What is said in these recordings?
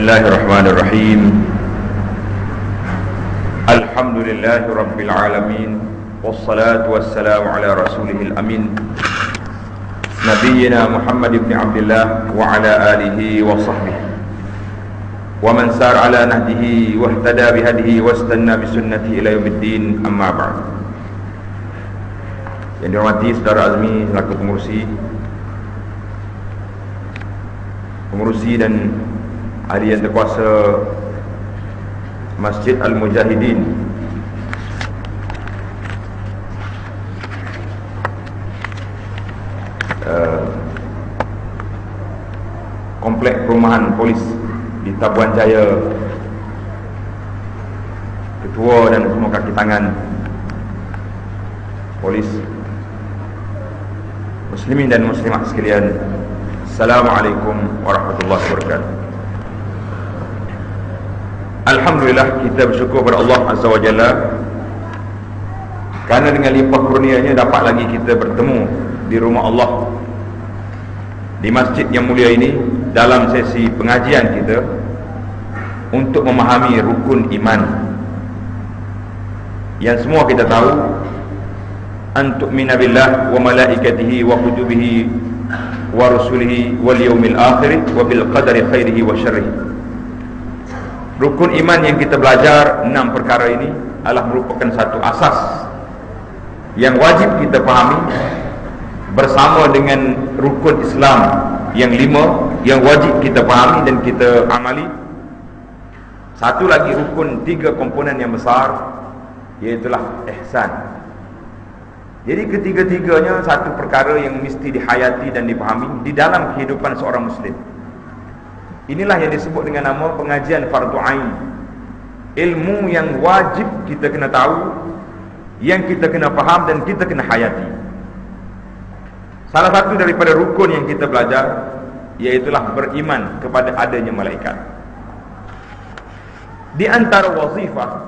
Bismillahirrahmanirrahim. Alhamdulillahi Rabbil Alamin. Wassalatu wassalamu ala rasulihil amin, Nabiyyina Muhammad ibn Abdullah wa ala alihi wa sahbihi wa man sar ala nahdihi wa ihtada bihadihi wa istanna bisunnati ila yaumiddin, amma ba'd. Yang dihormati Saudara Azmi selaku pengurusi dan ahli yang terkuasa Masjid Al-Mujahidin, komplek perumahan polis di Tabuan Jaya, ketua dan semua kaki tangan polis, muslimin dan muslimat sekalian, Assalamualaikum warahmatullahi wabarakatuh. Alhamdulillah, kita bersyukur kepada Allah Azza wa Jalla kerana dengan limpah kurnianya dapat lagi kita bertemu di rumah Allah, di masjid yang mulia ini, dalam sesi pengajian kita untuk memahami rukun iman yang semua kita tahu, an tu'mina billah wa malaikatihi wa kutubihi wa rusulihi wal yaumil akhir wa bil qadari khairihi wa syarrihi. Rukun iman yang kita belajar 6 perkara ini adalah merupakan satu asas yang wajib kita fahami bersama dengan rukun Islam yang 5 yang wajib kita fahami dan kita amali. Satu lagi rukun 3 komponen yang besar, iaitulah ihsan. Jadi ketiga-tiganya satu perkara yang mesti dihayati dan dipahami di dalam kehidupan seorang muslim. Inilah yang disebut dengan nama pengajian fardu ain. Ilmu yang wajib kita kena tahu, yang kita kena faham dan kita kena hayati. Salah satu daripada rukun yang kita belajar iaitulah beriman kepada adanya malaikat. Di antara wazifah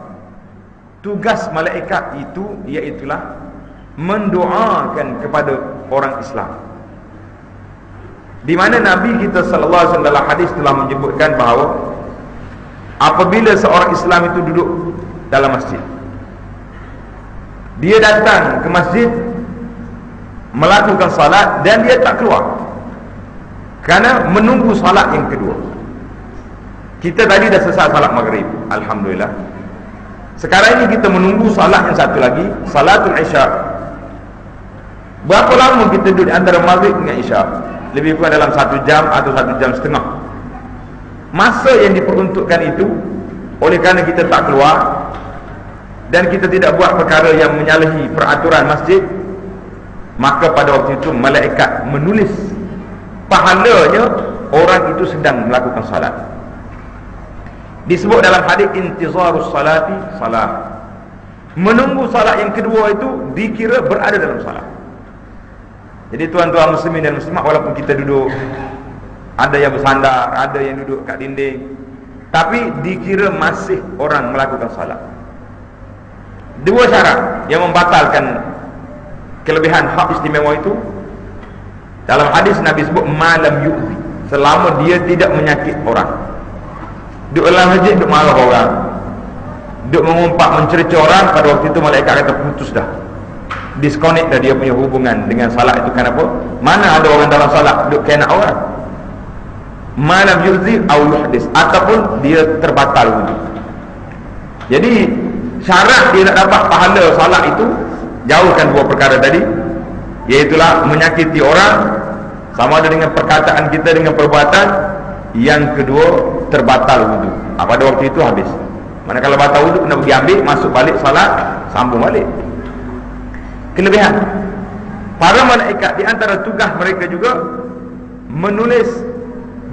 tugas malaikat itu iaitulah mendoakan kepada orang Islam, di mana Nabi kita sallallahu alaihi wasallam dalam hadis telah menyebutkan bahawa apabila seorang Islam itu duduk dalam masjid, dia datang ke masjid melakukan salat dan dia tak keluar kerana menunggu salat yang kedua. Kita tadi dah selesai salat maghrib, alhamdulillah. Sekarang ini kita menunggu salat yang satu lagi, salatul isya. Berapa lama kita duduk antara maghrib dengan isya? Lebih kurang dalam 1 jam atau 1 jam setengah. Masa yang diperuntukkan itu, oleh kerana kita tak keluar dan kita tidak buat perkara yang menyalahi peraturan masjid, maka pada waktu itu malaikat menulis pahalanya orang itu sedang melakukan salat. Disebut dalam hadis intizarus salati salah. Menunggu salat yang kedua itu dikira berada dalam salat. Jadi tuan-tuan muslimin dan muslimat, walaupun kita duduk, ada yang bersandar, ada yang duduk kat dinding, tapi dikira masih orang melakukan salat. 2 syarat yang membatalkan kelebihan hak istimewa itu. Dalam hadis Nabi sebut malam yu'zi, selama dia tidak menyakit orang. Duduk dalam masjid, duduk marah orang, duduk mengumpat, mencerca orang, pada waktu itu malaikat kata putus dah, disconnect dah dia punya hubungan dengan salat itu. Kenapa? Mana ada orang dalam salat duduk kena orang. Malam yuzi au yuhdis, ataupun dia terbatal wudu. Jadi syarat dia nak dapat pahala salat itu, jauhkan 2 perkara tadi, iaitulah menyakiti orang, sama ada dengan perkataan kita dengan perbuatan. Yang kedua, terbatal wudu. Pada waktu itu habis. Manakala batal wudu, kena pergi ambil, masuk balik salat, sambung balik. Kelebihan para malaikat, di antara tugas mereka juga menulis,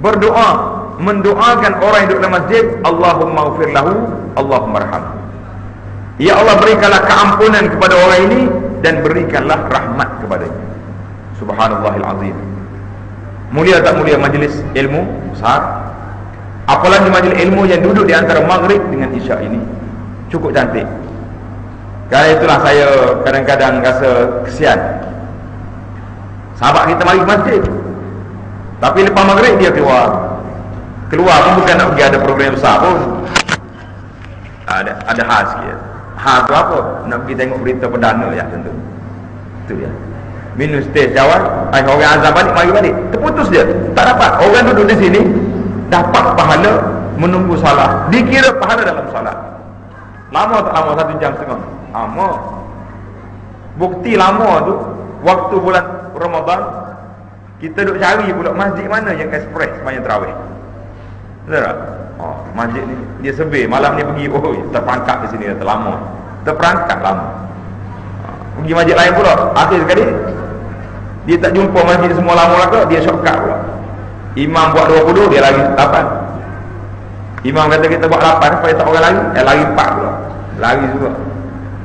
berdoa, mendoakan orang yang duduk dalam masjid, Allahumma ghfir lahu, Allahumma arham. Ya Allah, berikanlah keampunan kepada orang ini dan berikanlah rahmat kepadanya. Subhanallahil azim. Mulia tak mulia majlis ilmu besar, apalagi majlis ilmu yang duduk di antara maghrib dengan isya ini, cukup cantik. Karena itulah saya kadang-kadang rasa kesian. Sahabat kita mari ke masjid, tapi lepas maghrib dia keluar. Keluar pun bukan nak pergi ada program besar pun. Ada hal sikit. Hal tu apa? Nak pergi tengok berita perdana ya tentu. Itu dia. Minus teh jawab, orang azan balik, mari balik. Terputus dia. Tak dapat. Orang duduk di sini dapat pahala menunggu salat. Dikira pahala dalam salat. Lama tak lama 1 jam setengah. Lama. Bukti lama tu waktu bulan Ramadan kita duk cari pula masjid mana yang express sembahyang tarawih. Betul tak? Oh, masjid ni dia survey malam ni pergi, oh terperangkap di sini dah lama. Terperangkap lama. Pergi masjid lain pula, akhir sekali dia tak jumpa masjid semua lama lah, dia shortcut pula. Imam buat 20, dia lari 8. Imam kata kita buat 8 supaya tak orang lari, lari 4 pula. Lari juga.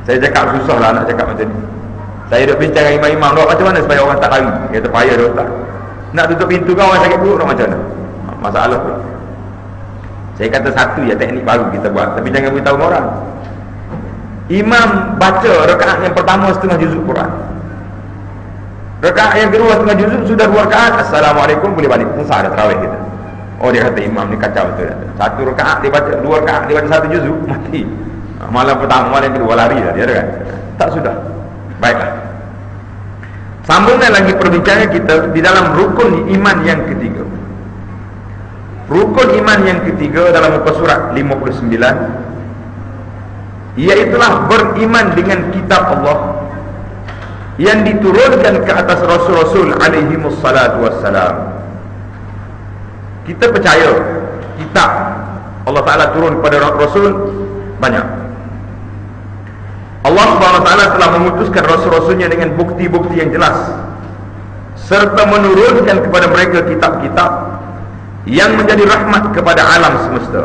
Saya cakap susah lah nak cakap macam ni. Saya duduk bincang dengan imam-imam, macam mana supaya orang tak lari. Dia kata payah dia tak. Nak tutup pintu kan orang sakit perut, macam mana? Masalah pula. Saya kata satu je teknik baru kita buat, tapi jangan beritahu orang. Imam baca rakaat yang pertama setengah juzuk Quran. Rakaat yang kedua setengah juzuk, sudah 2 rakaat, Assalamualaikum, boleh balik. Selesai dah tarawih kita. Oh, dia kata imam ni kacau betul. Satu rakaat dia baca, 2 rakaat dia baca 1 juzuk, mati. Malam pertama, malam kedua lari dah dia kan. Tak sudah. Baiklah. Sambungan lagi perbincangan kita di dalam rukun iman yang ketiga. Rukun iman yang ketiga dalam muka surat 59, iaitulah beriman dengan kitab Allah yang diturunkan ke atas Rasul-Rasul alaihimus salatu wassalam. Kita percaya kitab Allah Ta'ala turun kepada Rasul banyak. Allah Subhanahu Wa Ta'ala telah memutuskan Rasul-Rasulnya dengan bukti-bukti yang jelas, serta menurunkan kepada mereka kitab-kitab yang menjadi rahmat kepada alam semesta.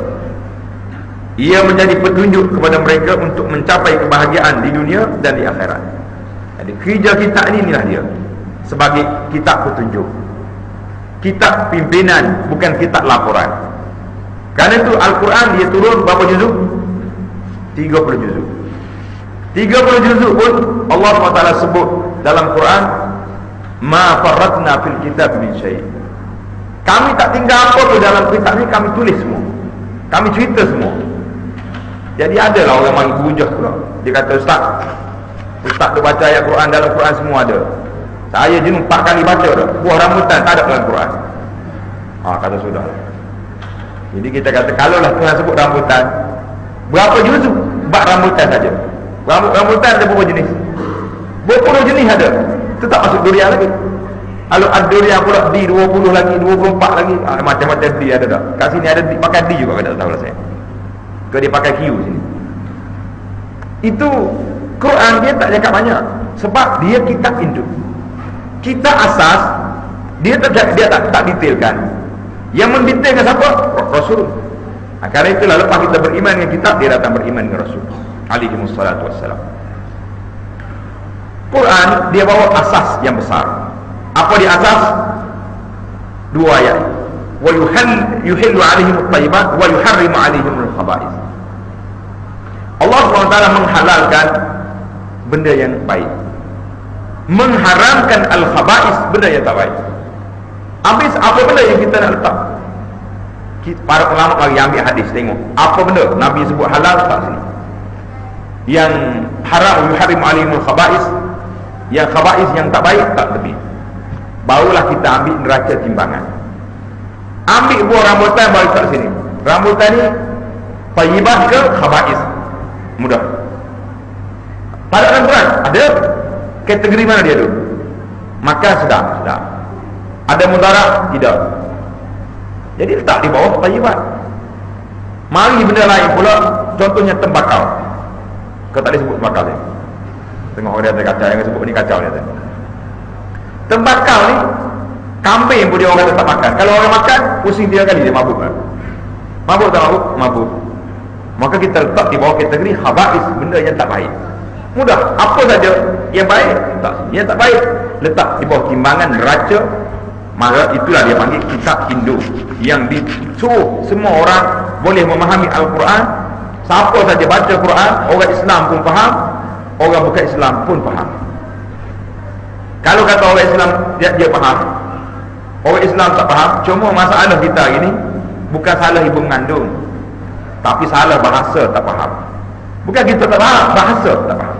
Ia menjadi petunjuk kepada mereka untuk mencapai kebahagiaan di dunia dan di akhirat. Jadi kerja kitab ini inilah dia, sebagai kitab petunjuk, kitab pimpinan, bukan kitab laporan. Karena itu Al-Quran dia turun berapa juzuk? 30 juzuk. 30 juzuk pun Allah SWT sebut dalam Quran, ma farratna fil kitab min syai'. Kami tak tinggal apa pun dalam kitab ni, kami tulis semua, kami cerita semua. Jadi adalah orang mari berhujah pula. Dia kata Ustaz tu baca ayat Quran, dalam Quran semua ada. Saya jenuh 4 kali baca dah, buah rambutan tak ada dalam Quran. Kata sudah. Jadi kita kata kalaulah Tuhan sebut rambutan, berapa juzuk bab rambutan saja. Rambutan ada berapa jenis? Berpuluh jenis ada. Itu tak masuk durian lagi. Kalau ada durian pula di 20 lagi, 24 lagi, macam-macam di ada dah. Kat sini ada di, pakai di juga, tak tahu lah saya. Ke dia pakai Q sini. Itu Quran dia tak cakap banyak, sebab dia kitab induk. Kitab asas dia tak detailkan. Yang mendetailkan siapa? Rasul. Karena itulah lepas kita beriman dengan kitab, dia datang beriman dengan Rasul alaihi wassalatu wassalam. Quran dia bawa asas yang besar. Apa dia asas? 2 ayat. Wa yuhillu alaihim at-tayyibat wa yuharrimu alaihim al-khaba'ith. Allah SWT menghalalkan benda yang baik, mengharamkan al-khaba'ith, benda yang tak baik. Habis apa benda yang kita nak letak? Para ulama lagi ambil hadis, tengok apa benda Nabi sebut halal, tak sini. Yang haram, yuharrimu alaihim al-khaba'ith, yang khaba'ith yang tak baik tak lebih. Barulah kita ambil neraca timbangan. Ambil buah rambutan baru kat sini. Rambutan ni tayyibat ke khaba'ith? Mudah. Pada dalam Quran ada kategori mana dia tu? Makan sedap. Ada mudarat? Tidak. Jadi letak di bawah tayyibat. Mari benda lain pula, contohnya tembakau. Kau tak disebut tembakau ni. Tengok orang dia kacau, yang sebut ni kacau dia. Tembakau ni kambing pun dia orang kata tak makan. Kalau orang makan, pusing 3 kali dia mabuk kan? Mabuk tak mabuk? Mabuk. Maka kita letak di bawah kategori khaba'ith, benda yang tak baik. Mudah. Apa saja yang baik, tak. Yang tak baik letak di bawah timbangan neraca. Maka itulah dia panggil kitab induk, yang disuruh semua orang boleh memahami Al-Quran. Siapa saja baca Quran, orang Islam pun faham, orang bukan Islam pun faham. Kalau kata orang Islam dia faham, orang Islam tak faham, cuma masalah kita hari ni Bukan salah ibu mengandung, tapi salah bahasa, tak faham. Bukan kita tak faham, bahasa tak faham.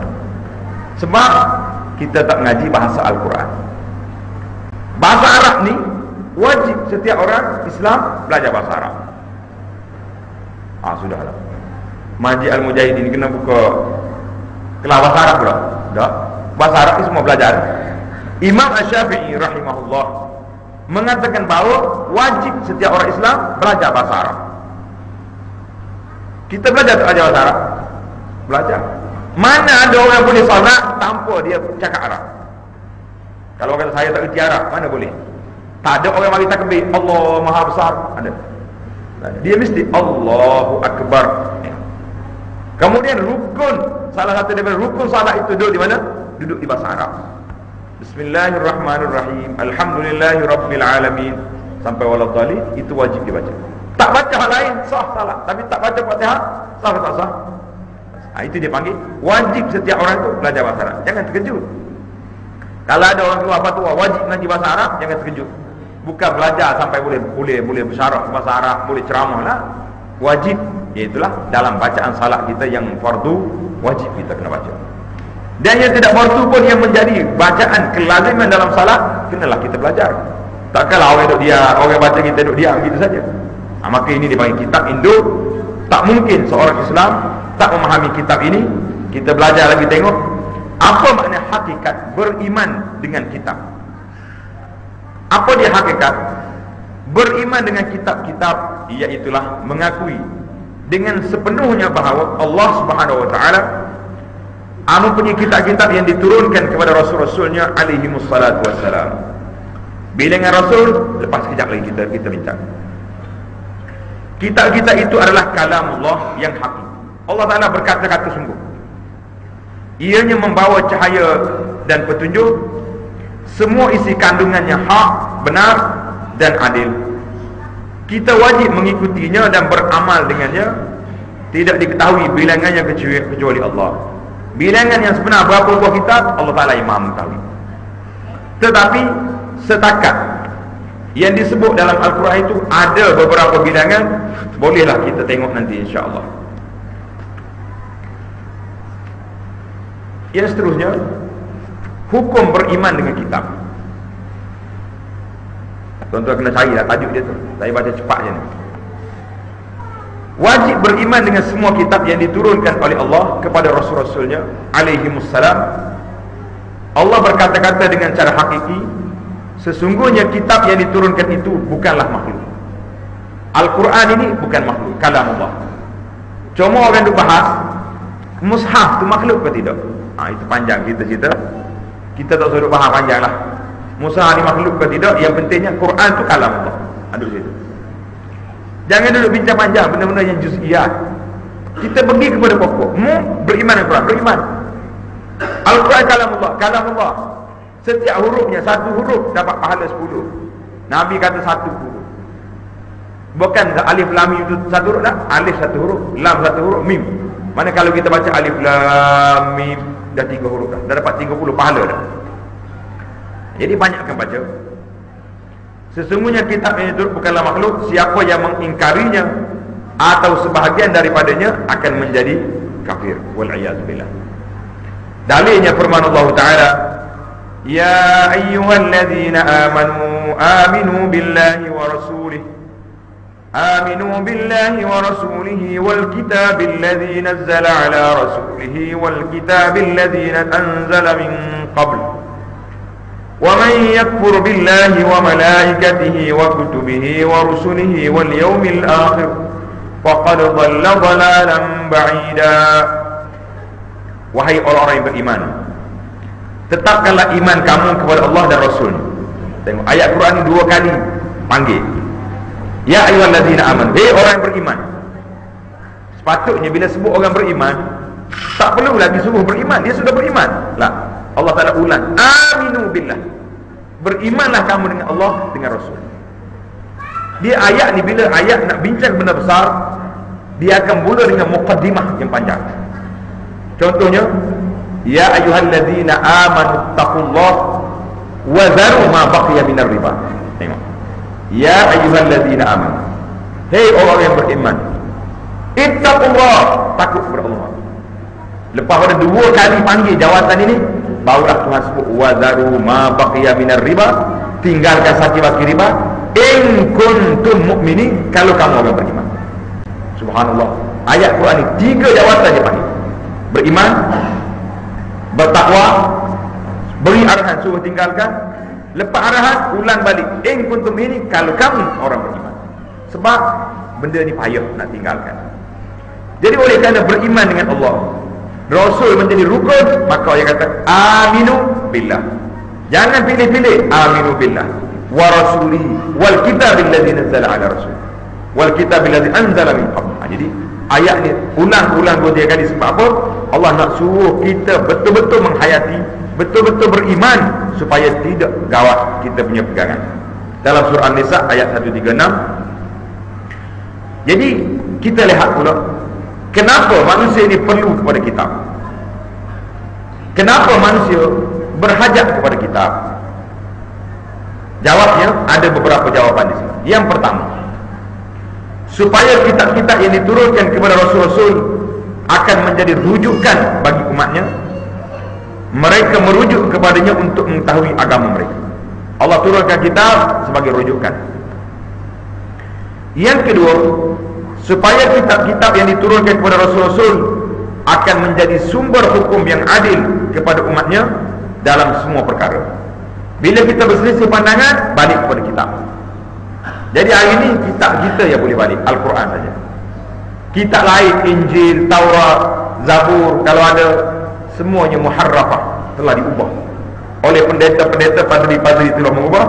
Sebab kita tak mengaji bahasa Al-Quran. Bahasa Arab ni wajib setiap orang Islam belajar bahasa Arab. Sudahlah. Majlis Al-Mujahidin kena buka kelas bahasa Arab pula. Tak. Bahasa Arab ni semua belajar. Imam Asy-Syafi'i rahimahullah mengatakan bahawa wajib setiap orang Islam belajar bahasa Arab. Kita belajar tak belajar bahasa Arab? Belajar. Mana ada orang boleh solat tanpa dia cakap Arab? Kalau kata saya tak kerti Arab, mana boleh? Tak ada orang mari takbir Allah Maha Besar. Ada. Dia mesti Allahu Akbar. Kemudian rukun, salah satu daripada rukun salat itu duduk di mana? Duduk di bahasa Arab. Bismillahirrahmanirrahim. Alhamdulillahirabbil alamin sampai waladhdallin, itu wajib dibaca. Tak baca hal lain sah salat, tapi tak baca Fatihah sah tak sah? Itu dia panggil wajib setiap orang itu belajar bahasa Arab. Jangan terkejut. Kalau ada orang keluar fatwa wajib mengaji bahasa Arab, jangan terkejut. Bukan belajar sampai boleh bersyarah bahasa Arab, boleh ceramah lah. Wajib, iaitulah dalam bacaan salat kita yang fardu, wajib kita kena baca. Dan yang tidak fardu pun yang menjadi bacaan kelaziman dalam salat, kenalah kita belajar. Takkanlah orang duduk dia, orang baca kita duduk diam gitu saja. Maka ini dipanggil kitab induk. Tak mungkin seorang Islam tak memahami kitab ini. Kita belajar lagi, tengok apa makna hakikat beriman dengan kitab. Apa dia hakikat beriman dengan kitab-kitab? Iaitulah mengakui dengan sepenuhnya bahawa Allah Subhanahu wa taala mempunyai kitab-kitab yang diturunkan kepada rasul-rasulnya alaihimus salatu wassalam. Bilangan rasul, lepas sekejap lagi kita bincang. Kitab-kitab itu adalah kalamullah yang hakiki. Allah Ta'ala berkata-kata sungguh. Ianya membawa cahaya dan petunjuk. Semua isi kandungannya hak, benar dan adil. Kita wajib mengikutinya dan beramal dengannya. Tidak diketahui bilangannya kecuali Allah. Bilangan yang sebenar berapa buah kitab, Allah Ta'ala yang maha mengetahui. Tetapi setakat yang disebut dalam Al-Quran itu ada beberapa bilangan. Bolehlah kita tengok nanti insya-Allah. Yang seterusnya, hukum beriman dengan kitab. Tuan-tuan kena cari lah tajuk dia tu. Saya baca cepat je ni. Wajib beriman dengan semua kitab yang diturunkan oleh Allah kepada rasul-rasulnya alaihimussalam. Allah berkata-kata dengan cara hakiki, sesungguhnya kitab yang diturunkan itu bukanlah makhluk. Al-Quran ini bukan makhluk, kalam Allah. Cuma orang tu bahas mushaf tu makhluk ke tidak? Itu panjang kita cerita. Kita tak suruh faham panjang lah. Mushaf ni makhluk ke tidak? Yang pentingnya Quran tu kalam Allah. Duduk situ. Jangan duduk bincang panjang benda-benda yang juz'iyat. Kita pergi kepada pokok. Beriman dengan Quran, beriman. Al-Quran kalam Allah, kalam Allah. Setiap hurufnya, satu huruf dapat pahala 10. Nabi kata satu huruf. Bukan alif lam mim itu satu huruf tak? Alif satu huruf, lam satu huruf, mim. Mana kalau kita baca alif lam mim dah 3 huruf dah. Dah dapat 30 pahala dah. Jadi banyakkan baca. Sesungguhnya kitab ini itu bukanlah makhluk. Siapa yang mengingkarinya atau sebahagian daripadanya akan menjadi kafir. Wal'iyadzubillah. Dalilnya firman Allah Ta'ala, Ya ayyuhalladzina amanu aminu billahi wa rasulih آمنوا بالله ورسوله والكتاب الذي نزل على رسوله والكتاب الذي أنزل من قبل ومن يكفر بالله وملائكته وكتبه ورسله واليوم الآخر فقد ضل ضلالا بعيدا. Wahai orang-orang yang beriman, tetapkanlah iman kamu kepada Allah dan Rasul. Tengok ayat Quran 2 kali panggil. Ya ayyuhallazina amanu, hei orang yang beriman. Sepatutnya bila sebut orang beriman, tak perlu lagi suruh beriman, dia sudah beriman. Lah, Allah Taala ulang, aminu billah. Berimanlah kamu dengan Allah, dengan Rasul. Dia ayat ni bila ayat nak bincang benda besar, dia akan mula dengan muqaddimah yang panjang. Contohnya, ya ayyuhallazina amanu taqullaha wa dharu ma baqiya minar riba. Tengok. Ya ayyuhalladzina amanu, Hei orang yang beriman, ittaqullah, takut kepada Allah. Lepas pada 2 kali panggil jawatan ini, barulah Tuhan sebut wadaru ma baqiya minar riba, tinggalkan saki-saki riba, in kuntum mu'minin, kalau kamu orang beriman. Subhanallah, ayat Quran ini 3 jawatan dia panggil. Beriman, bertakwa, beri arahan suruh tinggalkan, lepas arahan ulang balik, in kuntum ini, kalau kamu orang beriman. Sebab benda ni payah nak tinggalkan. Jadi oleh kerana beriman dengan Allah, Rasul menjadi rukun, maka dia kata aminu billah. Jangan pilih-pilih, aminu billah wa rasuli wal kitabil ladzi nazzala ala rasul wal kitabil ladzi anzala min qabl. Jadi ayat ni ulang-ulang 2-3 kali. Sebab apa? Allah nak suruh kita betul-betul menghayati, betul-betul beriman, supaya tidak gawat kita punya pegangan. Dalam surah An-Nisa ayat 136. Jadi kita lihat pula, kenapa manusia ini perlu kepada kitab? Kenapa manusia berhajat kepada kitab? Jawabnya ada beberapa jawapan di sini. Yang pertama, supaya kitab-kitab yang diturunkan kepada Rasul-Rasul akan menjadi rujukan bagi umatnya. Mereka merujuk kepadanya untuk mengetahui agama mereka. Allah turunkan kitab sebagai rujukan. Yang kedua, supaya kitab-kitab yang diturunkan kepada Rasul-Rasul akan menjadi sumber hukum yang adil kepada umatnya dalam semua perkara. Bila kita berselisih pandangan, balik kepada kitab. Jadi hari ini kitab kita yang boleh balik, Al-Quran saja. Kitab lain, Injil, Taurat, Zabur, kalau ada, semuanya muharrafah, telah diubah oleh pendeta-pendeta, padri-padri telah mengubah.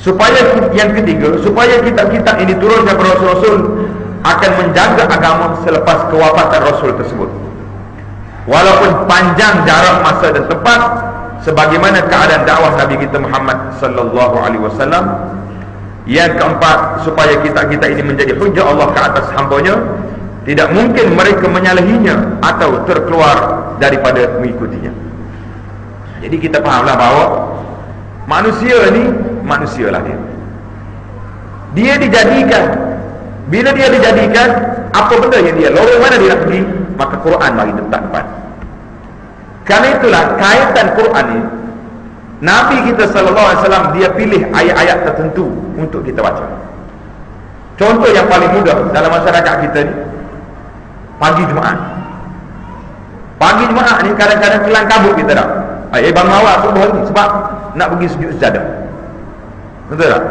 Supaya yang ketiga, supaya kitab-kitab ini diturunkan kepada Rasul-Rasul akan menjaga agama selepas kewafatan Rasul tersebut, walaupun panjang jarak masa dan tempat, sebagaimana keadaan dakwah Nabi kita Muhammad sallallahu alaihi wasallam. Yang keempat, supaya kitab-kitab ini menjadi hujjah Allah ke atas hamba-Nya, tidak mungkin mereka menyalahinya atau terkeluar daripada mengikutinya. Jadi kita fahamlah bahawa manusia ni, manusialah dia dijadikan. Bila dia dijadikan, apa benda yang dia lorong mana dia nak pergi, maka Quran bagi tempat depan. Kerana itulah kaitan Quran ni, Nabi kita sallallahu alaihi wasallam dia pilih ayat-ayat tertentu untuk kita baca. Contoh yang paling mudah dalam masyarakat kita ni, pagi Jumaat. Pagi Jumaat ni kadang-kadang kelang kabut kita dah. Bangun awal subuh ni sebab nak pergi sujud sejadah. Betul tak?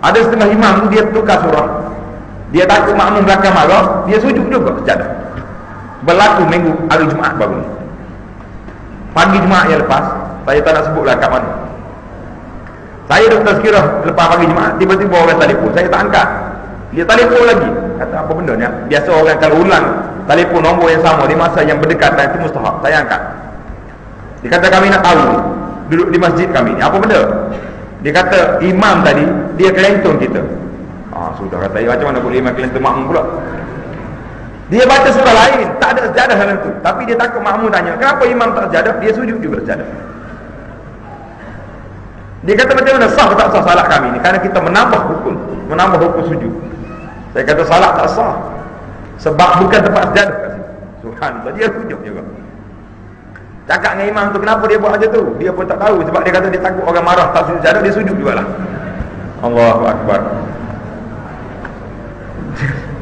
Ada setengah imam tu dia tukar surah. Dia takut makmum belakang marah, dia sujud juga sejadah. Berlaku minggu hari Jumaat baru ni. Pagi Jumaat yang lepas, saya tak nak sebutlah kat mana. Saya duduk tazkirah lepas pagi Jumaat, tiba-tiba orang telefon, saya tak angkat. Dia telefon lagi, kata apa benda ni? Biasa orang kalau ulang telefon nombor yang sama di masa yang berdekatan, itu mustahab. Saya angkat. Dia kata kami nak tahu, duduk di masjid kami ni, apa benda? Dia kata imam tadi dia kelentong kita. Sudah kata, macam mana boleh imam kelentong makmum pula? Dia baca surah lain, tak ada sejadah dalam tu, tapi dia takut makmum tanya, kenapa imam tak sejadah? Dia sujud juga sejadah. Dia kata macam mana sah tak sah salat kami ni? Kerana kita menambah hukum sujud. Saya kata salat tak sah sebab bukan tempat sejadah kat sini. Subhanallah, dia sujud juga. Cakap dengan imam tu, kenapa dia buat macam tu? Dia pun tak tahu, sebab dia kata dia takut orang marah tak sujud sejadah, dia sujud jugalah. Allahu Akbar.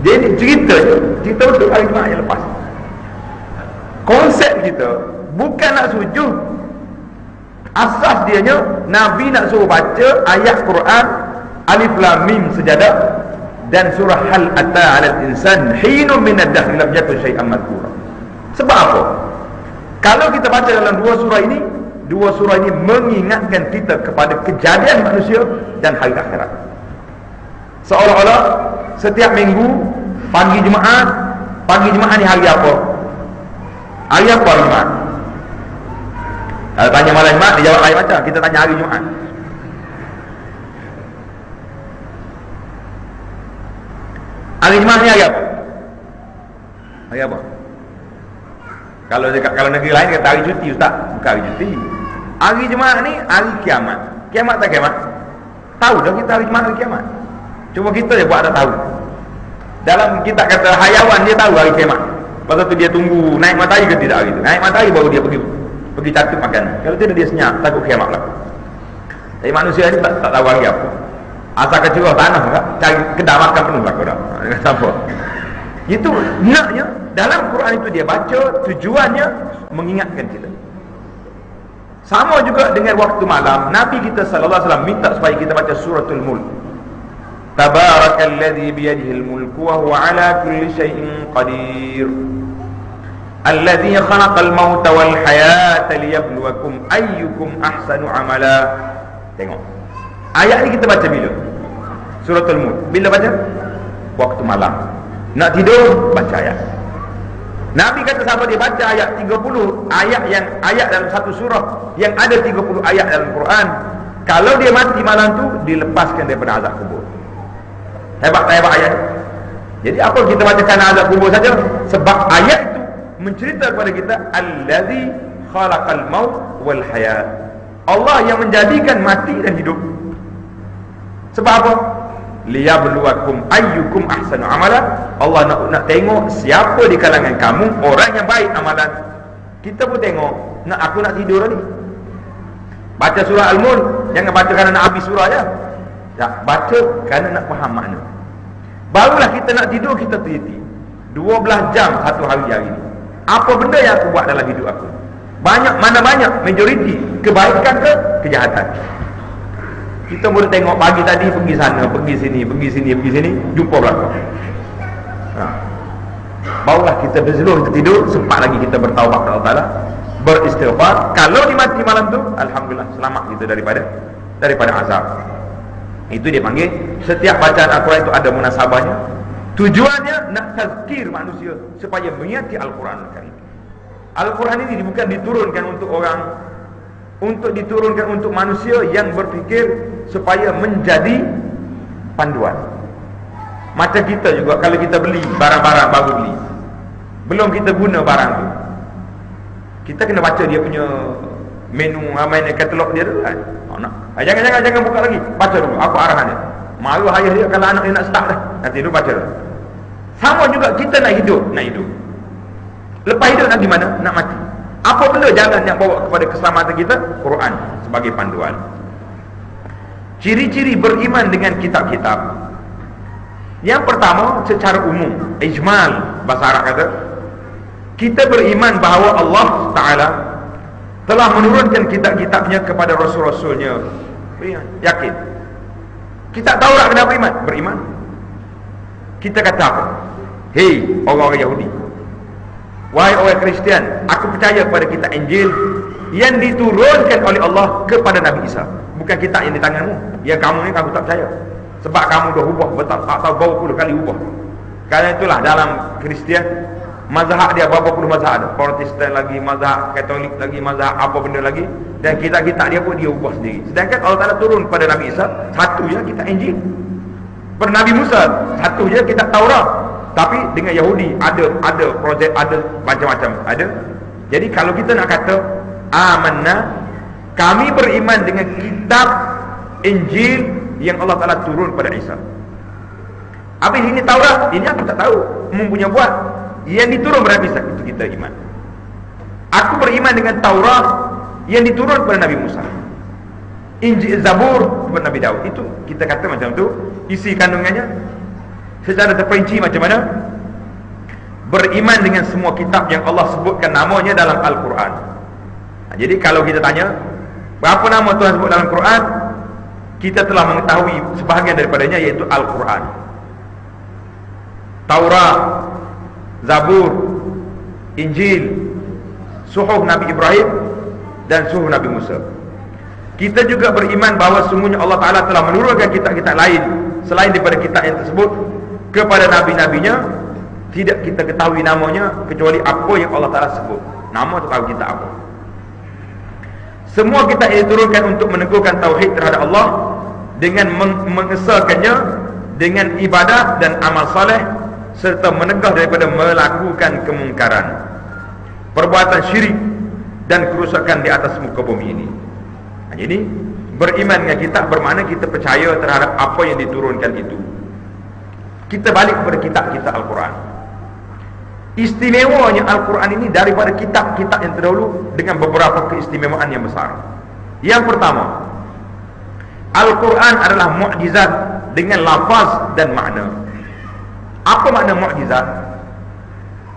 Jadi cerita untuk hari Jumaat yang lepas. Konsep kita bukan nak sujud. Asas dianya Nabi nak suruh baca ayat Quran Alif Lam Mim sejadah dan surah Hal Ata 'alal Insan hinun minad dahr lam yakun syai'an madhkura. Sebab apa? Kalau kita baca dalam dua surah ini mengingatkan kita kepada kejadian manusia dan hari akhirat. Seolah-olah setiap minggu pagi Jumaat ni hari apa? Hari apa Jumaat? Kalau tanya malam Jumaat, dia jawab lain macam. Kita tanya hari Jumaat. Hari Jumaat ni hari apa? Hari apa? Kalau negeri lain kata hari cuti, ustaz. Bukan hari cuti. Hari Jumaat ni hari kiamat. Kiamat tak kiamat? Tahu dah kita hari Jumaat hari kiamat. Cuma kita je buat tak tahu. Dalam kitab kata hayawan dia tahu hari kiamat. Pasal tu dia tunggu naik matahari ke tidak gitu. Naik matahari baru dia pergi catuk makan. Kalau tidak dia senyap, takut kiamat lah. Tapi manusia ni tak tahu hari apa. Asal kecurah tanah tak, cari kedai makan penuh lah kau dah. Dengan apa? Itu naknya dalam Quran itu dia baca, tujuannya mengingatkan kita. Sama juga dengan waktu malam, Nabi kita sallallahu alaihi wasallam minta supaya kita baca suratul Mulk. Tabarakalladzi biyadihil mulku wa huwa ala kulli syai'in qadir. Alladzi khalaqal mauta wal hayata liyabluwakum ayyukum ahsanu amala. Tengok. Ayat ni kita baca bila? Suratul Mulk. Bila baca? Waktu malam. Nak tidur, baca ayat. Nabi kata sahabat dia baca ayat 30, ayat dalam satu surah yang ada 30 ayat dalam Quran. Kalau dia mati malam tu, dilepaskan daripada azab kubur. Hebat ayat. Jadi apa kita bacakan azab kubur saja? Sebab ayat itu mencerita kepada kita allazi khalaqal maut wal hayat. Allah yang menjadikan mati dan hidup. Sebab apa? Liyabluwakum ayyukum ahsanu amala. Allah nak tengok siapa di kalangan kamu orang yang baik amalan. Kita pun tengok. Aku nak tidur ni. Baca surah Al-Mulk, jangan baca kerana nak habis surah je. Tak, baca kerana nak faham makna. Barulah kita nak tidur, kita teliti 12 jam satu hari ni. Apa benda yang aku buat dalam hidup aku? Mana banyak majoriti kebaikan ke kejahatan? Kita boleh tengok pagi tadi pergi sana, pergi sini, jumpa belakang. Barulah kita berseluruh, kita tidur, sempat lagi kita bertaubat kepada Allah Ta'ala, beristighfar. Kalau dimati malam tu, alhamdulillah selamat kita daripada azab. Itu dia panggil setiap bacaan Al-Quran itu ada munasabahnya. Tujuannya nak tazkir manusia supaya mengingati Al-Quran Al-Karim. Al-Quran ini bukan diturunkan untuk orang, untuk diturunkan untuk manusia yang berfikir supaya menjadi panduan. Macam kita juga, kalau kita beli barang-barang baru beli, belum kita guna barang tu, kita kena baca dia punya menu, main katalog dia tu kan. Jangan buka lagi, baca dulu apa arahan dia. Malu ayah dia kalau anak dia nak start dah, nanti dulu baca dulu. Sama juga kita nak hidup. Lepas hidup nak di mana? Nak mati. Apa benda jalan yang bawa kepada keselamatan kita? Quran sebagai panduan. Ciri-ciri beriman dengan kitab-kitab. Yang pertama, secara umum, ijmal bahasa Arab kata, kita beriman bahawa Allah Ta'ala telah menurunkan kitab-kitabnya kepada rasul-rasulnya. Beriman, yakin. Kitab Taurat kena beriman. Kita kata apa? Hei orang-orang Yahudi, wahai orang Kristian, aku percaya kepada kitab Injil yang diturunkan oleh Allah kepada Nabi Isa. Bukan kitab yang di tanganmu. Yang kamu ni aku tak percaya. Sebab kamu dah ubah, betul tak tahu berapa puluh kali ubah. Kerana itulah dalam Kristian, mazhab dia berapa puluh mazhab ada. Protestan lagi, mazhab Katolik lagi, mazhab apa benda lagi. Dan kitab-kitab dia pun dia ubah sendiri. Sedangkan Allah Ta'ala turun kepada Nabi Isa, satu je kitab Injil. Pada Nabi Musa, satu je kitab Taurat. Tapi dengan Yahudi ada projek, ada macam-macam ada. Jadi kalau kita nak kata amanna, kami beriman dengan kitab Injil yang Allah Ta'ala turun pada Isa. Habis ini Taurat, ini aku tak tahu, mempunyai buat yang diturun pada Isa, itu kita iman. Aku beriman dengan Taurat yang diturun pada Nabi Musa. Injil, Zabur kepada Nabi Daud. Itu kita kata macam tu. Isi kandungannya secara terperinci macam mana? Beriman dengan semua kitab yang Allah sebutkan namanya dalam Al-Quran. Jadi kalau kita tanya berapa nama Tuhan sebut dalam Quran, kita telah mengetahui sebahagian daripadanya, iaitu Al-Quran, Taurat, Zabur, Injil, Suhuf Nabi Ibrahim dan Suhuf Nabi Musa. Kita juga beriman bahawa sungguhnya Allah Ta'ala telah menurunkan kitab-kitab lain selain daripada kitab yang tersebut kepada Nabi-Nabinya. Tidak kita ketahui namanya kecuali apa yang Allah Ta'ala sebut. Nama tu tahu kita apa. Semua kitab yang diturunkan untuk meneguhkan tauhid terhadap Allah dengan mengesahkannya dengan ibadah dan amal saleh, serta menegah daripada melakukan kemungkaran, perbuatan syirik dan kerusakan di atas muka bumi ini. Jadi beriman dengan kitab bermakna kita percaya terhadap apa yang diturunkan itu. Kita balik kepada kitab-kitab Al-Quran. Istimewanya Al-Quran ini daripada kitab-kitab yang terdahulu dengan beberapa keistimewaan yang besar. Yang pertama, Al-Quran adalah mukjizat dengan lafaz dan makna. Apa makna mukjizat?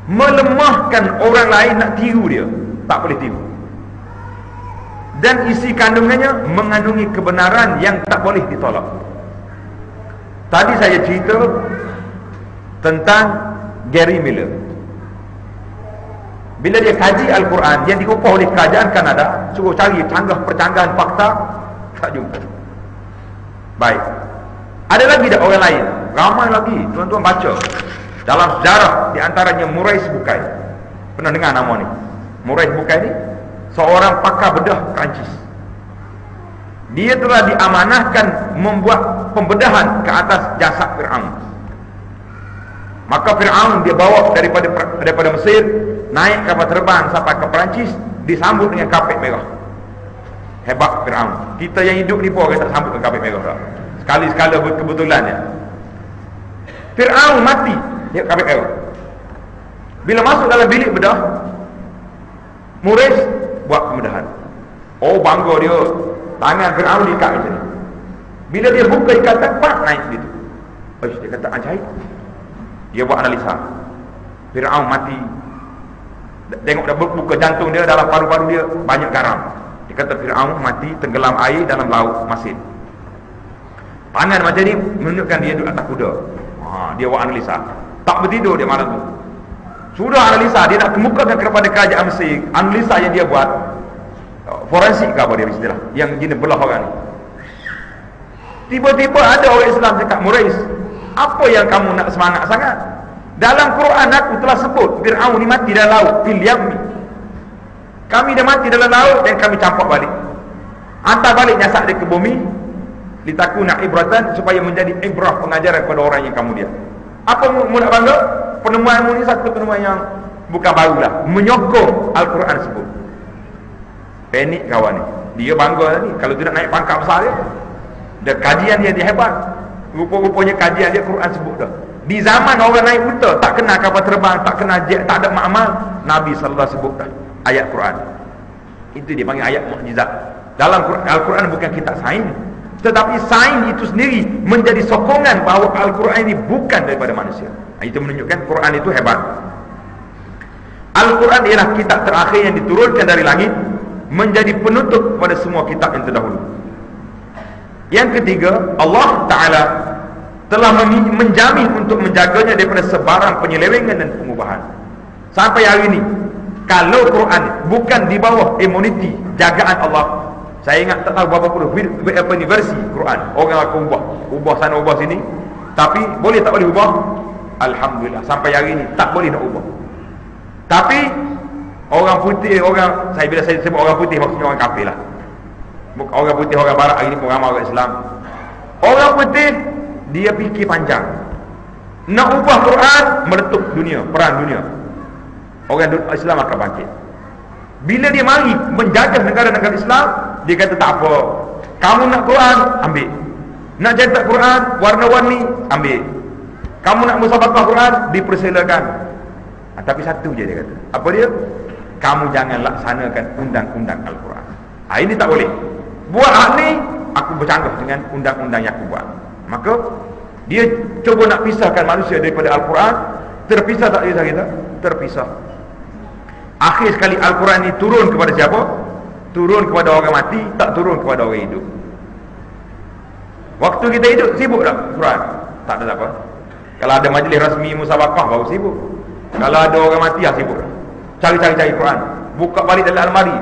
Melemahkan orang lain nak tiru dia, tak boleh tiru. Dan isi kandungannya mengandungi kebenaran yang tak boleh ditolak. Tadi saya cerita tentang Gary Miller. Bila dia kaji Al-Quran, yang diupah oleh kerajaan Kanada, suruh cari percanggahan fakta, tak jumpa. Baik. Ada lagi tak orang lain? Ramai lagi. Tuan-tuan baca dalam sejarah, di antaranya Maurice Bucaille. Pernah dengar nama ni? Maurice Bucaille ni seorang pakar bedah Perancis. Dia telah diamanahkan membuat pembedahan ke atas jasad Fir'aun. Maka Fir'aun dia bawa daripada Mesir, naik kapal terbang sampai ke Perancis, disambut dengan kapet merah. Hebat Fir'aun. Kita yang hidup ni pun orang tak sambut dengan kapet merah tak? Sekali-sekala kebetulan ya. Fir'aun mati dia kapet merah. Bila masuk dalam bilik bedah, Maurice buat pembedahan. Oh, bangga dia. Tangan Fir'aun diikat macam ni. Bila dia buka ikatan, pak naik gitu. Dia kata ajaib. Dia buat analisa. Fir'aun mati. Tengok dah buka jantung dia, dalam paru-paru dia banyak garam. Dia kata Fir'aun mati tenggelam air dalam laut masin. Tangan macam ni menunjukkan dia duduk atas kuda. Dia buat analisa. Tak bertidur dia malam tu. Sudah analisa, dia nak kemukakan kepada kerajaan Mesir. Analisa yang dia buat, forensik ke apa dia istilah, yang jenis belah orang ni. Tiba-tiba ada orang Islam cakap, Maurice, apa yang kamu nak semangat sangat? Dalam Quran aku telah sebut Fir'aun ni mati dalam laut, fil yammi. Kami dah mati dalam laut dan kami campak balik. Hantar balik jasad dia ke bumi, litakuna ibratan, supaya menjadi ibrah, pengajaran kepada orang yang kamu dia. Apa mu nak bangga? Penemuanmu ni satu penemuan yang bukan barulah, menyokong Al-Quran sebut. Panik kawan ni. Dia bangga ni, kalau tidak naik pangkat besar dia. Dan kajian dia hebat. Rupa-rupanya kajian dia Quran sebut dah. Di zaman orang naik buta, tak kena kapal terbang, tak kena jet, tak ada makmal, Nabi sallallahu alaihi wasallam sebut dah ayat Quran. Itu dia panggil ayat mukjizat. Dalam Al-Quran bukan kitab sains, tetapi sains itu sendiri menjadi sokongan bahawa Al-Quran ini bukan daripada manusia. Itu menunjukkan Quran itu hebat. Al-Quran ialah kitab terakhir yang diturunkan dari langit, menjadi penutup pada semua kitab yang terdahulu. Yang ketiga, Allah Ta'ala telah menjamin untuk menjaganya daripada sebarang penyelewengan dan pengubahan. Sampai hari ini, kalau Quran bukan di bawah imuniti jagaan Allah, saya ingat tak tahu berapa puluh versi Quran orang akan ubah sana ubah sini, tapi boleh tak boleh ubah? Alhamdulillah, sampai hari ini tak boleh nak ubah. Tapi orang putih, bila saya sebut orang putih, maksudnya orang kafir lah. Orang putih, orang barat, hari ini pun ramai orang Islam. Orang putih, dia fikir panjang. Nak ubah Quran, meletup dunia, perang dunia. Orang Islam akan bangkit. Bila dia mari menjajah negara-negara Islam, dia kata tak apa, kamu nak Quran, ambil. Nak cetak Quran, warna-warni, ambil. Kamu nak musabaqah Quran, dipersilakan. Tapi satu je dia kata, apa dia? Kamu jangan laksanakan undang-undang Al-Quran. Ini tak boleh. Buat hak ni, aku bercanggah dengan undang-undang yang aku buat. Maka dia cuba nak pisahkan manusia daripada Al-Quran. Terpisah tak kisah kita? Terpisah. Akhir sekali Al-Quran ini turun kepada siapa? Turun kepada orang mati, tak turun kepada orang hidup. Waktu kita hidup, sibuk tak Quran? Tak ada apa. Kalau ada majlis rasmi musabaqah, baru sibuk. Kalau ada orang mati, sibuk. Cari Quran, buka balik dalam almari.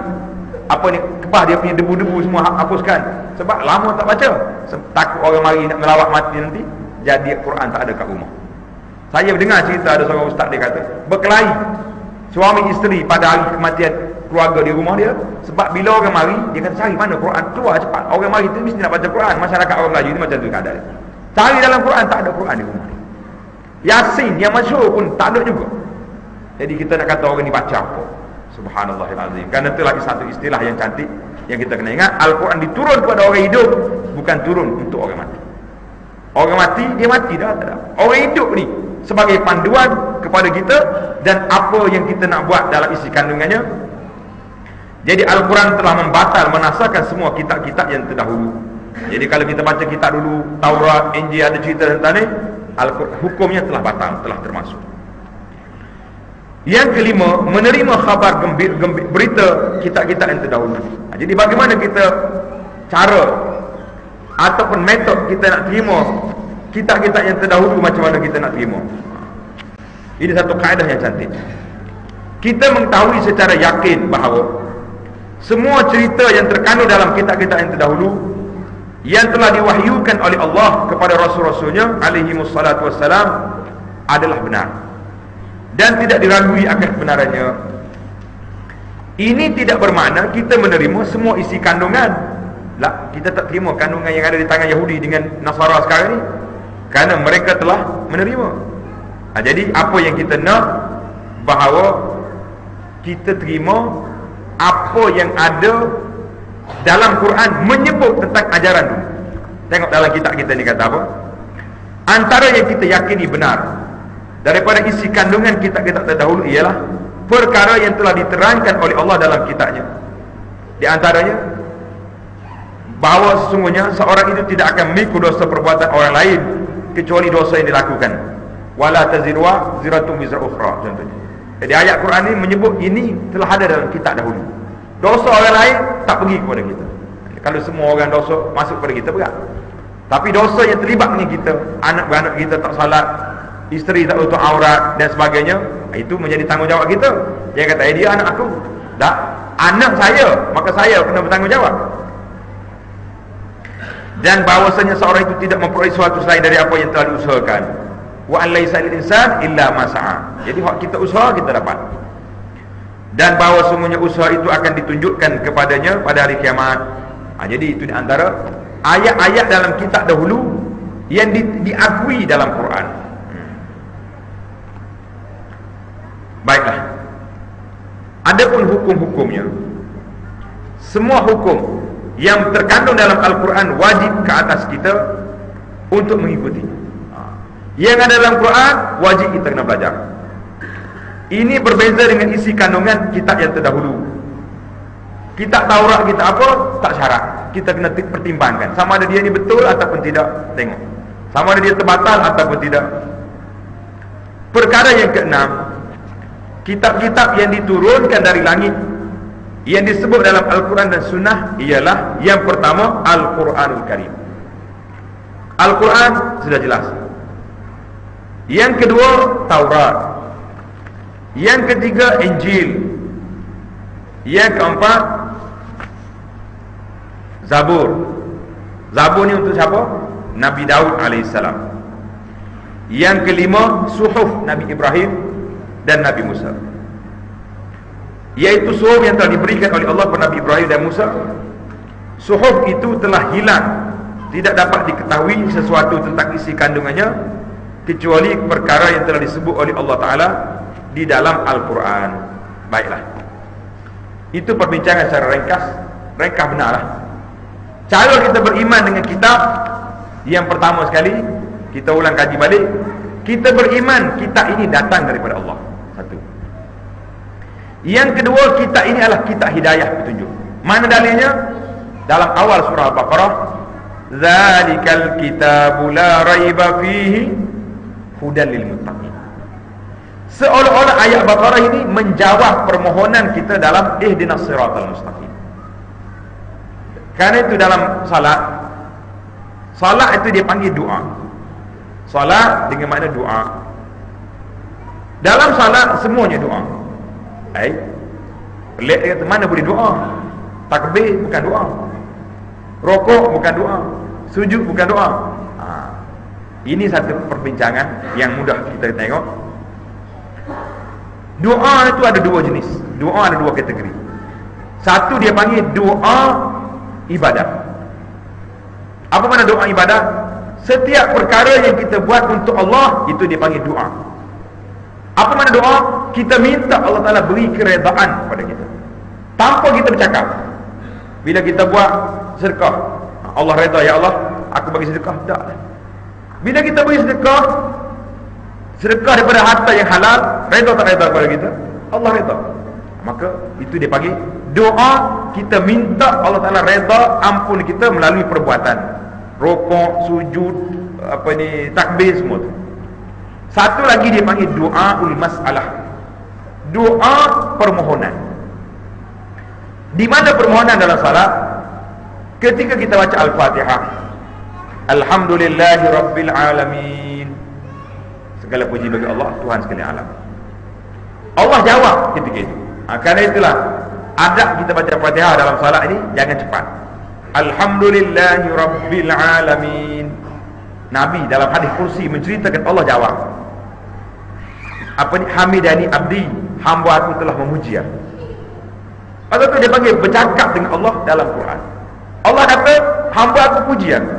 Apa ni, kepah dia punya debu-debu semua hapuskan. Sebab lama tak baca. Takut orang mari nak melawat mati nanti, jadi Quran tak ada kat rumah. Saya dengar cerita ada seorang ustaz, dia kata berkelahi suami isteri pada hari kematian keluarga di rumah dia. Sebab bila orang mari, dia kata cari mana Quran, keluar cepat. Orang mari tu mesti nak baca Quran. Masyarakat orang Melayu ni macam tu keadaan. Cari dalam Quran, tak ada Quran di rumah. Yasin yang masyhur pun tak ada juga. Jadi kita nak kata orang ni baca apa? Subhanallahilazim. Kerana itu lagi satu istilah yang cantik yang kita kena ingat. Al-Quran diturun kepada orang hidup, bukan turun untuk orang mati. Orang mati, dia mati dah, tak ada. Orang hidup ni sebagai panduan kepada kita dan apa yang kita nak buat dalam isi kandungannya. Jadi Al-Quran telah membatal, menasahkan semua kitab-kitab yang terdahulu. Jadi kalau kita baca kitab dulu, Taurat, Injil ada cerita tentang ni, hukumnya telah batal, telah termasuk. Yang kelima, menerima khabar berita kitab-kitab yang terdahulu. Jadi bagaimana kita cara ataupun metod kita nak terima kitab-kitab yang terdahulu, macam mana kita nak terima? Ini satu kaedah yang cantik. Kita mengetahui secara yakin bahawa semua cerita yang terkandung dalam kitab-kitab yang terdahulu yang telah diwahyukan oleh Allah kepada Rasul-Rasulnya alaihi wassalatu wassalam adalah benar dan tidak diragui akan kebenarannya. Ini tidak bermakna kita menerima semua isi kandungan. Lah, kita tak terima kandungan yang ada di tangan Yahudi dengan Nasara sekarang ni, kerana mereka telah menerima. Jadi apa yang kita nak, bahawa kita terima apa yang ada dalam Quran menyebut tentang ajaran dulu. Tengok dalam kitab kita ni kata apa. Antara yang kita yakini benar daripada isi kandungan kitab-kitab terdahulu ialah perkara yang telah diterangkan oleh Allah dalam kitabnya. Di antaranya bahawa sesungguhnya seorang itu tidak akan memikul dosa perbuatan orang lain kecuali dosa yang dilakukan. Wala taziru ziratun wizra ukhra, contohnya. Jadi ayat Quran ini menyebut ini telah ada dalam kitab dahulu. Dosa orang lain tak pergi kepada kita. Kalau semua orang dosa masuk kepada kita, berat. Tapi dosa yang terlibat dengan kita, anak-anak kita tak salat, isteri tak tutup aurat dan sebagainya, itu menjadi tanggungjawab kita. Dia kata, dia anak aku. Tak, anak saya, maka saya kena bertanggungjawab. Dan bahawasanya seorang itu tidak memperoleh sesuatu selain dari apa yang telah diusahakan. Wa an laisa lil insan illa ma sa'a. Jadi hak kita usaha, kita dapat. Dan bahawa semuanya usaha itu akan ditunjukkan kepadanya pada hari kiamat. Jadi itu di antara ayat-ayat dalam kitab dahulu yang diakui dalam Quran. Baiklah. Adapun hukum-hukumnya, semua hukum yang terkandung dalam Al-Quran wajib ke atas kita untuk mengikuti. Yang ada dalam Quran wajib kita kena belajar. Ini berbeza dengan isi kandungan kitab yang terdahulu. Kitab Taurat kita apa? Tak syarat. Kita kena pertimbangkan sama ada dia ni betul ataupun tidak. Tengok sama ada dia terbatal ataupun tidak. Perkara yang keenam, kitab-kitab yang diturunkan dari langit yang disebut dalam Al-Quran dan Sunnah ialah yang pertama Al-Quranul Karim. Al-Quran sudah jelas. Yang kedua Taurat. Yang ketiga Injil. Yang keempat Zabur. Zabur ni untuk siapa? Nabi Daud AS. Yang kelima Suhuf Nabi Ibrahim dan Nabi Musa, iaitu suhuf yang telah diberikan oleh Allah kepada Nabi Ibrahim dan Musa. Suhuf itu telah hilang, tidak dapat diketahui sesuatu tentang isi kandungannya kecuali perkara yang telah disebut oleh Allah Ta'ala di dalam Al-Quran. Baiklah, itu perbincangan secara ringkas benarlah. Cara kita beriman dengan kitab, yang pertama sekali kita ulang kaji balik, kita beriman kitab ini datang daripada Allah. Satu. Yang kedua, kitab ini adalah kitab hidayah, petunjuk. Mana dalilnya? Dalam awal surah Al-Baqarah, "Dzalikal kitabu la raiba fihi hudan lil muttaqin." Seolah-olah ayat Baqarah ini menjawab permohonan kita dalam ihdinas siratal mustaqim. Karena itu dalam salat itu dia panggil doa. Salat dengan makna doa. Dalam salat semuanya doa. Pelik dia kata, mana boleh doa? Takbir bukan doa, rokok bukan doa, sujud bukan doa. Ini satu perbincangan yang mudah kita tengok. Doa itu ada dua jenis. Doa ada dua kategori. Satu dia panggil doa ibadah. Apa makna doa ibadah? Setiap perkara yang kita buat untuk Allah, itu dia panggil doa. Apa makna doa? Kita minta Allah Ta'ala beri keredaan kepada kita tanpa kita bercakap. Bila kita buat sedekah, Allah reda, ya Allah aku bagi sedekah, tak. Bila kita beri sedekah daripada harta yang halal, redha tak redha kepada kita? Allah redha. Maka itu dia panggil doa. Kita minta Allah Ta'ala redha, ampun kita melalui perbuatan, rokok, sujud, takbir, semua tu. Satu lagi dia panggil doa ul masalah, doa permohonan. Di mana permohonan dalam salat? Ketika kita baca Al-Fatihah, Alhamdulillahi Rabbil Alamin, segala puji bagi Allah, Tuhan sekalian alam. Allah jawab ketika itu. Kerana itulah adab kita baca Fatihah dalam salat ini, jangan cepat. Alhamdulillahi Rabbil Alamin. Nabi dalam hadis kursi menceritakan Allah jawab. Hamidani abdi, hamba aku telah memuji aku. Lepas tu dia panggil bercakap dengan Allah dalam Quran. Allah kata, hamba aku puji aku.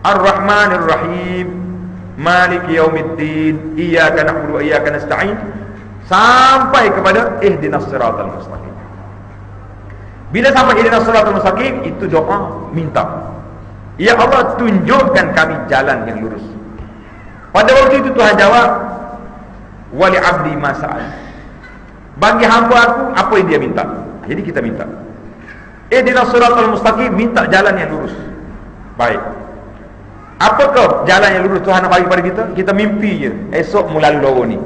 Ar-Rahmanir Rahim, Maliki Yaumiddin, Iyyaka na'budu wa iyyaka nasta'in, sampai kepada ihdinas siratal mustaqim. Bila sampai ihdinas siratal mustaqim, itu doa minta, ya Allah tunjukkan kami jalan yang lurus. Pada waktu itu Tuhan jawab, wali abdi masa'al, bagi hamba aku apa yang dia minta. Jadi kita minta ihdinas siratal mustaqim, minta jalan yang lurus. Baik, apakah jalan yang lurus Tuhan nak bagi pada kita? Kita mimpi je esok mula lorong ni,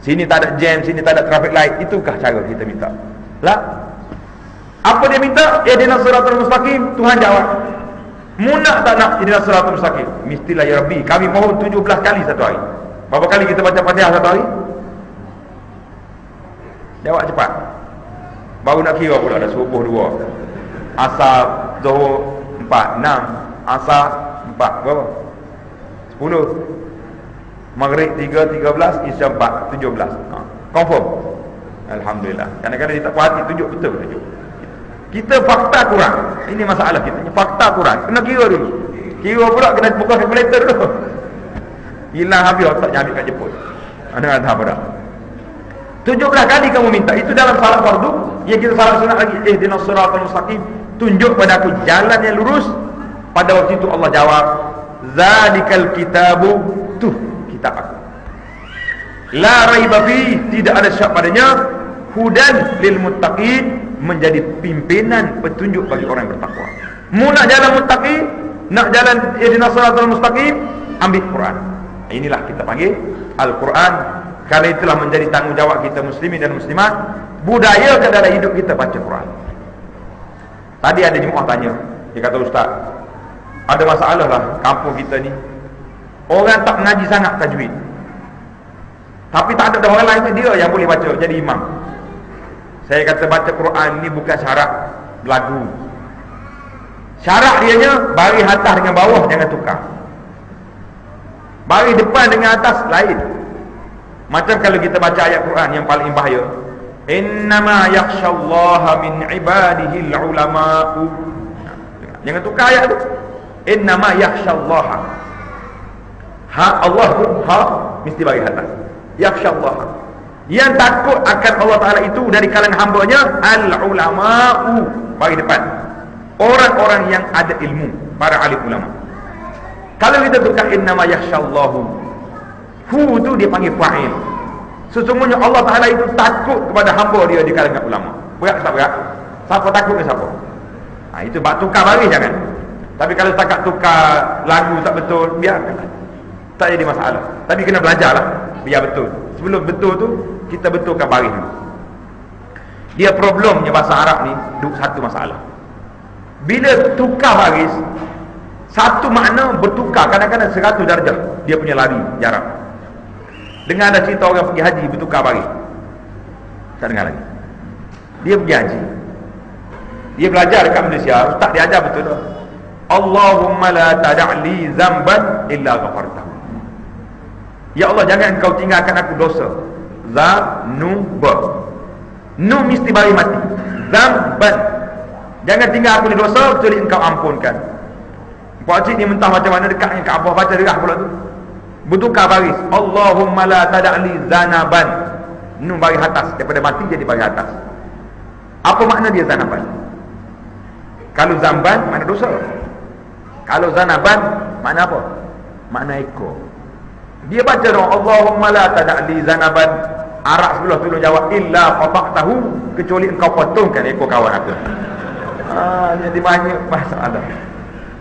sini tak ada jam, sini tak ada traffic light. Itukah cara kita minta? Lah, apa dia minta? Ihdinas siratal mustaqim. Tuhan jawab. Munak tak nak ihdinas siratal mustaqim? Mestilah ya Rabbi, kami mohon 17 kali satu hari. Berapa kali kita baca Fatihah satu hari? Jawab cepat. Baru nak kira pula, dah subuh 2, asar, zuhur 4, 6, asar 4, berapa? 10, maghrib 3, 13, isya 4, 17. Confirm. Alhamdulillah. Kadang-kadang dia tak puas hati, tunjuk betul tunjuk. Kita fakta kurang. Ini masalah kita. Fakta kurang. Kena kira dulu. Kira pula kena buka kalkulator dulu. Hilang habis otaknya, ambil kat jemput. Ada apa dah? 17 kali kamu minta. Itu dalam salat fardu. Yang kita salat sunat lagi, ihdinas siratal mustaqim, tunjuk pada aku jalan yang lurus. Pada waktu itu Allah jawab, zalikal kitabu, tuh kitab aku, la raiba fi, tidak ada syak padanya, hudan lil muttaqin, menjadi pimpinan petunjuk bagi orang yang bertakwa. Mu nak jalan muttaqi, nak jalan ihdinas siratal mustaqim, ambil Quran. Inilah kita panggil Al-Quran. Karena itulah menjadi tanggungjawab kita muslimin dan muslimat, budaya ke dalam hidup kita baca Quran. Tadi ada jemaah tanya, dia kata, Ustaz, ada masalah lah kampung kita ni, orang tak mengaji sangat tajwid, tapi tak ada orang lain, dia yang boleh baca jadi imam. Saya kata, baca Quran ni bukan syarat lagu. Syarat dianya baris atas dengan bawah jangan tukar, baris depan dengan atas lain. Macam kalau kita baca ayat Quran yang paling bahaya, innama yakhshallaha min ibadihi ulama'u. Jangan tukar ayat tu. Innama yakhshallaha, ha Allah tu, ha mesti bagi atas. Yakhshallaha, yang takut akan Allah Ta'ala itu dari kalangan hambanya, al-ulama'u, bagi depan, orang-orang yang ada ilmu, para alim ulama. Kalau kita tukar innama yakhshallahu, hu tu dia panggil fa'il. Sesungguhnya Allah Ta'ala itu takut kepada hamba dia di kalangan ulama. Berat tak berat? Siapa takut ke siapa? Itu bak tukar baris jangan. Tapi kalau setakat tukar lagu tak betul, biarkan, tak jadi masalah. Tapi kena belajar lah, biar betul. Sebelum betul tu, kita betulkan baris dulu. Dia problemnya bahasa Arab ni satu masalah. Bila tukar baris, satu makna bertukar, kadang-kadang 100 darjah dia punya lari jarak. Dengar ada cerita orang pergi haji bertukar baris? Tak dengar lagi. Dia pergi haji, dia belajar dekat Malaysia, ustaz dia ajar betul tak? Allahumma la tada'li zamban illa ghafartahu. Ya Allah, jangan engkau tinggalkan aku dosa. Zanuba, nu mesti baris mati. Zamban, jangan tinggal aku ni dosa kecuali engkau ampunkan. Pak cik ni mentah macam mana dekat dengan Kaabah, baca derah pula tu. Bertukar baris. Allahumma la tada'li zanaban, nu baris atas, daripada mati jadi baris atas. Apa makna dia zanaban? Kalau zamban makna dosa, kalau zanaban makna apa? makna ekor. Dia baca doa Allahumma la tada'li zanaban, Arab sebelah tu jawab illa qata'tahu, kecuali engkau potongkan ekor kawan aku. Jadi banyak masalah.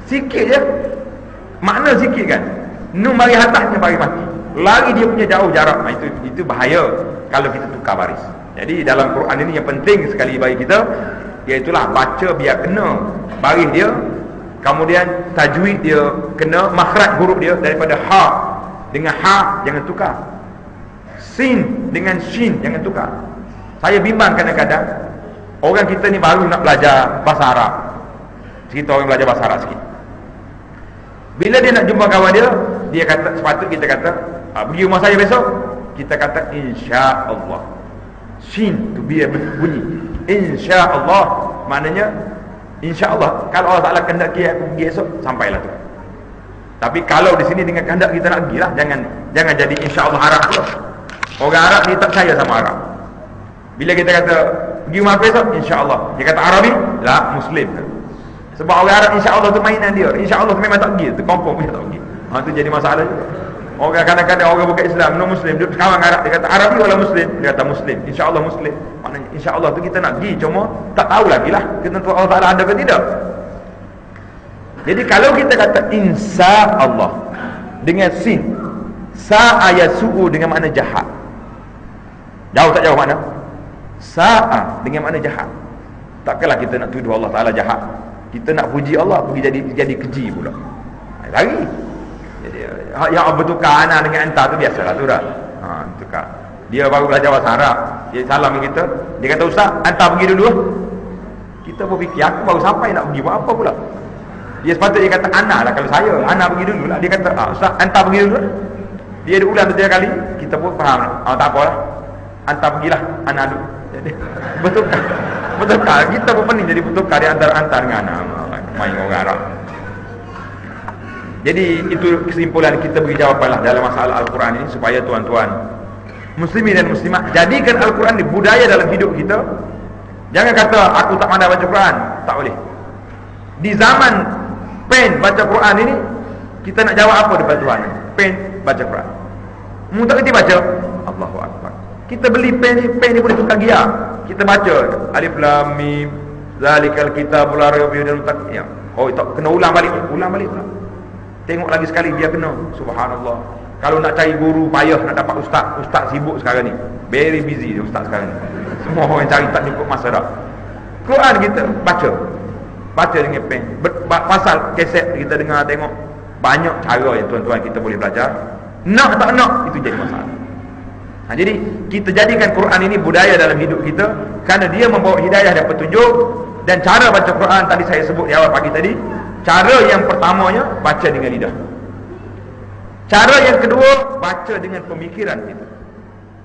Sikit je. Makna sikit kan. Nu mari atasnya bagi mati. Lari dia punya jauh jarak. Itu bahaya kalau kita tukar baris. Jadi dalam Quran ini yang penting sekali bagi kita, iaitulah baca biar kena baris dia, kemudian tajwid dia kena, makhraj huruf dia daripada ha dengan ha jangan tukar, sin dengan shin jangan tukar. Saya bimbang kadang-kadang orang kita ni baru nak belajar bahasa Arab. Kita orang belajar bahasa Arab sikit. Bila dia nak jumpa kawan dia kata, sepatut kita kata, pergi rumah saya besok, kita kata insya-Allah. Shin tu biar bunyi. Insya-Allah maknanya insya-Allah. Kalau Allah Taala kehendaki aku pergi esok, sampailah tu. Tapi kalau di sini dengan kehendak kita nak pergilah, jangan jadi insya-Allah Arab tu. Orang Arab dia tak percaya sama Arab. Bila kita kata pergi rumah aku esok, insya-Allah. Dia kata Arabi, lah Muslim. Sebab orang Arab insya-Allah tu mainan dia. Insya-Allah tu memang tak pergi, tu confirm punya tak pergi. Tu jadi masalah juga. Orang kadang-kadang orang bukan Islam, non Muslim, dia kawan Arab, dia kata Arabi wala Muslim, dia kata Muslim. Insya-Allah Muslim. Maknanya insya-Allah tu kita nak pergi, cuma tak tahu lagi lah kita tahu Allah Taala ada ke tidak. Jadi kalau kita kata insya-Allah dengan sin, sa'a yasu'u dengan makna jahat. Jauh tak jauh makna? Sa'a dengan makna jahat. Takkanlah kita nak tuduh Allah Taala jahat. Kita nak puji Allah, pergi jadi keji pula. Lari. Jadi yang bertukar anak dengan anta tu biasalah tu dah. Tukar. Dia baru belajar bahasa Arab. Dia salam kita. Dia kata ustaz, anta pergi dulu. Kita berfikir aku baru sampai nak pergi buat apa pula. Dia sepatutnya dia kata anak lah kalau saya. Anak pergi dulu lah. Dia kata ustaz, anta pergi dulu. Dia ada ulang 3 kali. Kita pun faham. Tak apalah. Anta pergilah, anak dulu. Jadi bertukar. Bertukar. Kita pun pening jadi bertukar di antara anta dengan anak. Main orang Arab. Jadi itu kesimpulan kita beri jawapanlah dalam masalah Al-Quran ini, supaya tuan-tuan muslimin dan muslimat jadikan Al-Quran ini budaya dalam hidup kita. Jangan kata aku tak pandai baca Quran. Tak boleh. Di zaman pen baca Quran ini, kita nak jawab apa depan Tuhan? Pen baca Quran. Mu tak kerti baca? Allahu Akbar. Kita beli pen ni boleh tukar gia. Kita baca Alif Lam Mim Zalikal Kitabul La Raiba Fihi. Oh, tak kena ulang balik pula. Tengok lagi sekali dia kena. Subhanallah. Kalau nak cari guru payah nak dapat ustaz sibuk sekarang ni. Very busy dia ustaz sekarang ni. Semua orang cari tak cukup masa dah. Quran kita baca dengan pen. Pasal kaset kita dengar tengok. Banyak cara yang tuan-tuan kita boleh belajar. Nak tak nak itu jadi masalah. Jadi kita jadikan Quran ini budaya dalam hidup kita, kerana dia membawa hidayah dan petunjuk. Dan cara baca Quran tadi saya sebut di awal pagi tadi. Cara yang pertamanya baca dengan lidah. Cara yang kedua baca dengan pemikiran kita.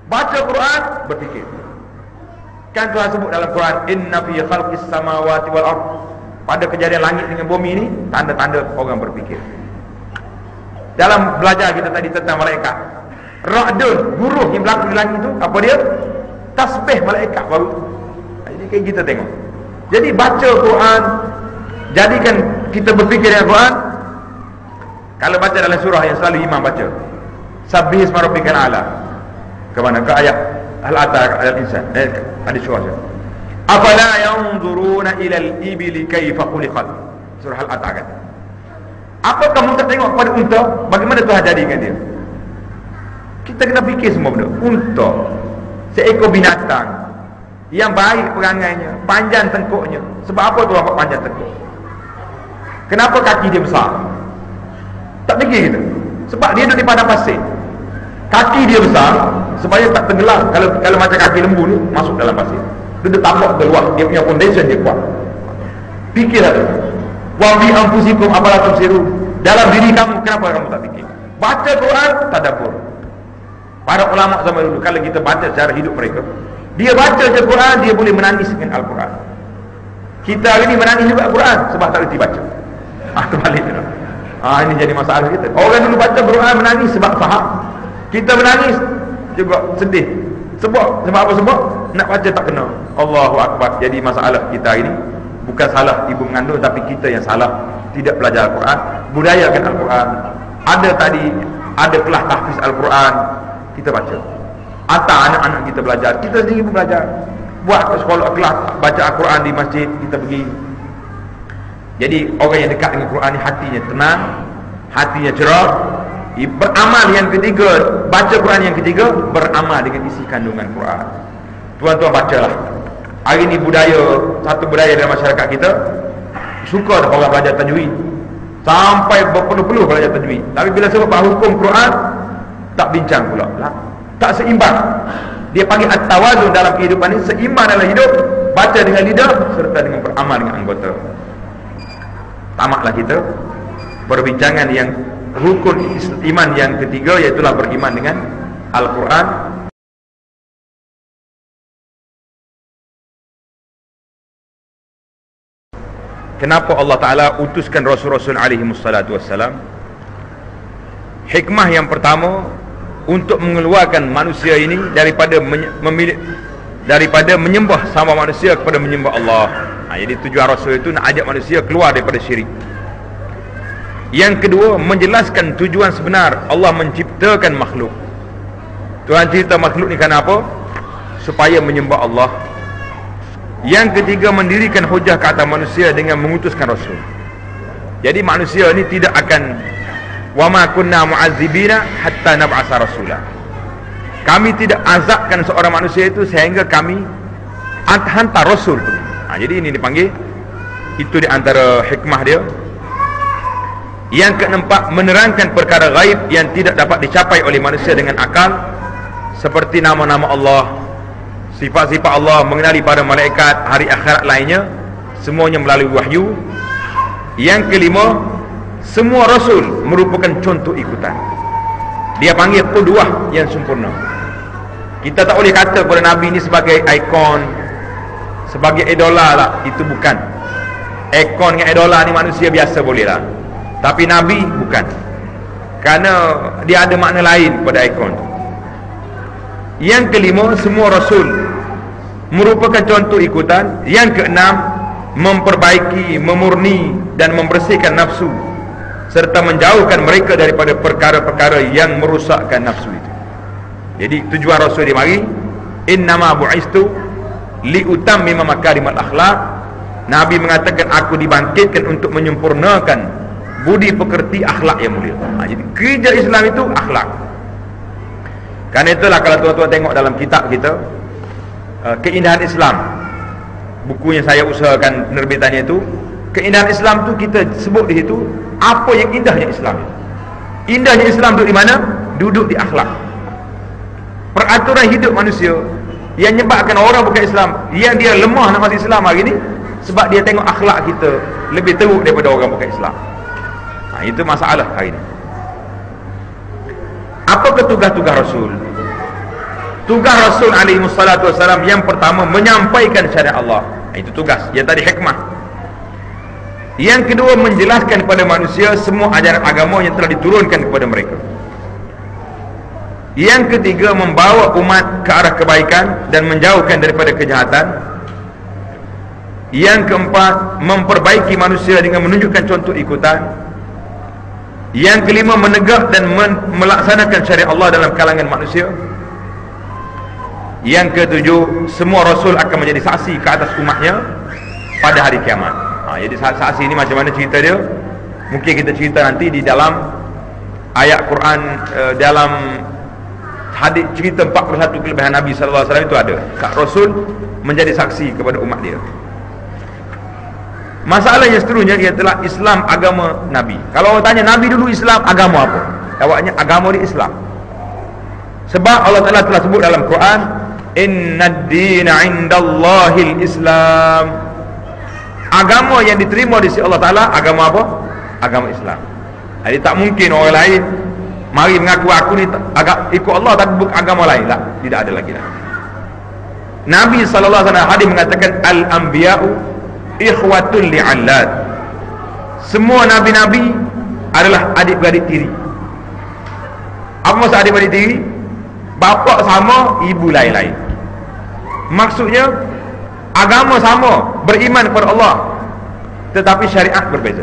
Baca Quran berfikir. Kan Tuhan sebut dalam Quran, inna fi khalqis samawati wal ardh. Pada kejadian langit dengan bumi ini tanda-tanda orang berfikir. Dalam belajar kita tadi tentang malaikat, ra'dun, buruh yang berlaku di langit itu apa dia? Tasbih malaikat baru. Jadi kayak kita tengok. Jadi baca Quran, jadikan kita berfikir dengan Quran. Kalau baca dalam surah yang selalu imam baca, Sabbih isma rabbikal a'la. Ke mana? Ke ayat Al-Ata al-Insan. Ada surah. Afala yanzuruna ila al-ibili kaifa khuliqat. Surah Al-Ata kata. Apa kamu tak tengok pada unta, bagaimana Tuhan jadikan dia? Kita kena fikir semua benda. Unta, seekor binatang yang baik perangainya, panjang tengkuknya. Sebab apa Tuhan buat panjang tengkuk? Kenapa kaki dia besar? Tak fikir kita. Sebab dia duduk di padang pasir. Kaki dia besar supaya tak tenggelam. Kalau macam kaki lembu ni masuk dalam pasir, dia tapak keluar. Dia punya foundation dia kuat. Fikirlah tu. Wa bi anfusikum afala tubsirun. Dalam diri kamu kenapa kamu tak fikir? Baca Quran, tadabbur. Para ulama zaman dulu kalau kita baca secara hidup mereka, dia baca je Quran, dia boleh menangis dengan Al-Quran. Kita hari ni menangis juga Al-Quran sebab tak reti baca. Terbalik tu. Ini jadi masalah kita. Orang dulu baca Quran menangis sebab faham. Kita menangis juga sedih. Sebab apa sebab? Nak baca tak kena. Allahu Akbar. Jadi masalah kita hari ni bukan salah ibu mengandung, tapi kita yang salah tidak belajar Al-Quran. Budayakan Al-Quran. ada kelas tahfiz Al-Quran, kita baca. Atau anak-anak kita belajar, kita sendiri pun belajar. Buat sekolah kelas baca Al-Quran di masjid, kita pergi. Jadi orang yang dekat dengan Quran ni hatinya tenang, hatinya cerah. Beramal yang ketiga, baca Quran yang ketiga, beramal dengan isi kandungan Quran. Tuan-tuan bacalah. Hari ni satu budaya dalam masyarakat kita, suka orang belajar tajwid, sampai berpeluh-peluh belajar tajwid. Tapi bila sebut hukum Quran, tak bincang pula, tak seimbang. Dia panggil at-tawazun dalam kehidupan ini, seimbang dalam hidup, baca dengan lidah serta dengan beramal dengan anggota. Tamatlah kita perbincangan yang rukun iman yang ketiga, iaitulah beriman dengan Al-Quran. Kenapa Allah Ta'ala utuskan Rasul-Rasul alaihi wassalatu wassalam? Hikmah yang pertama, untuk mengeluarkan manusia ini daripada menyembah sama manusia kepada menyembah Allah. Jadi tujuan Rasul itu nak ajak manusia keluar daripada syirik. Yang kedua, menjelaskan tujuan sebenar Allah menciptakan makhluk. Tuhan cipta makhluk ni kenapa? Supaya menyembah Allah. Yang ketiga, mendirikan hujah ke atas manusia dengan mengutuskan Rasul. Jadi manusia ni tidak akan, wa ma kunna mu'azzibina hatta nab'asa rasula. Kami tidak azabkan seorang manusia itu sehingga kami hantar Rasul. Jadi ini dipanggil, itu di antara hikmah dia. Yang keempat, menerangkan perkara gaib yang tidak dapat dicapai oleh manusia dengan akal, seperti nama-nama Allah, sifat-sifat Allah, mengenali para malaikat, hari akhirat lainnya, semuanya melalui wahyu. Yang kelima, semua Rasul merupakan contoh ikutan. Dia panggil qudwah yang sempurna. Kita tak boleh kata kepada Nabi ini sebagai ikon, sebagai idola lah. Itu bukan. Ikon dengan idola ni manusia biasa boleh lah, tapi Nabi bukan, kerana dia ada makna lain pada ikon. Yang kelima, semua Rasul merupakan contoh ikutan. Yang keenam, memperbaiki, memurni dan membersihkan nafsu, serta menjauhkan mereka daripada perkara-perkara yang merosakkan nafsu itu. Jadi tujuan Rasul dia mari, innama bu'istu liutammima makarimal akhlak. Nabi mengatakan, aku dibangkitkan untuk menyempurnakan budi pekerti akhlak yang mulia. Jadi kerja Islam itu akhlak. Karena itulah kalau tuan-tuan tengok dalam kitab kita, Keindahan Islam, bukunya saya usahakan penerbitannya itu, keindahan Islam tu kita sebut di situ apa yang indahnya Islam. Indahnya Islam duduk di mana? Duduk di akhlak. Peraturan hidup manusia yang menyebabkan orang bukan Islam, yang dia lemah nak masuk Islam hari ni, sebab dia tengok akhlak kita lebih teruk daripada orang bukan Islam. Itu masalah hari ni. Apakah tugas-tugas Rasul? Tugas Rasul alaihi wassalatu wassalam yang pertama, menyampaikan syariat Allah. Itu tugas yang tadi, hikmah. Yang kedua, menjelaskan kepada manusia semua ajaran agama yang telah diturunkan kepada mereka. Yang ketiga, membawa umat ke arah kebaikan dan menjauhkan daripada kejahatan. Yang keempat, memperbaiki manusia dengan menunjukkan contoh ikutan. Yang kelima, menegak dan melaksanakan syariat Allah dalam kalangan manusia. Yang ketujuh, semua Rasul akan menjadi saksi ke atas umatnya pada hari kiamat. Jadi saksi ini macam mana cerita dia? Mungkin kita cerita nanti di dalam ayat Quran, dalam hadis cerita 41 kelebihan Nabi SAW itu ada. Kak Rasul menjadi saksi kepada umat dia. Masalah yang seterusnya ialah Islam, agama Nabi. Kalau orang tanya Nabi dulu Islam, agama apa? Jawabnya agama di Islam. Sebab Allah Ta'ala telah sebut dalam Quran, innad dina indallahil Islam. Agama yang diterima di sisi Allah Ta'ala, agama apa? Agama Islam. Jadi tak mungkin orang lain mari mengaku aku ni ikut Allah tapi bukan agama lain lah. Tidak ada lagi lah. Nabi SAW hadis mengatakan, al-anbiya'u ikhwatul li'allad. Semua nabi-nabi adalah adik-beradik tiri. Apa maksud adik-beradik tiri? Bapa sama, ibu lain-lain. Maksudnya agama sama, beriman kepada Allah, tetapi syariat berbeza.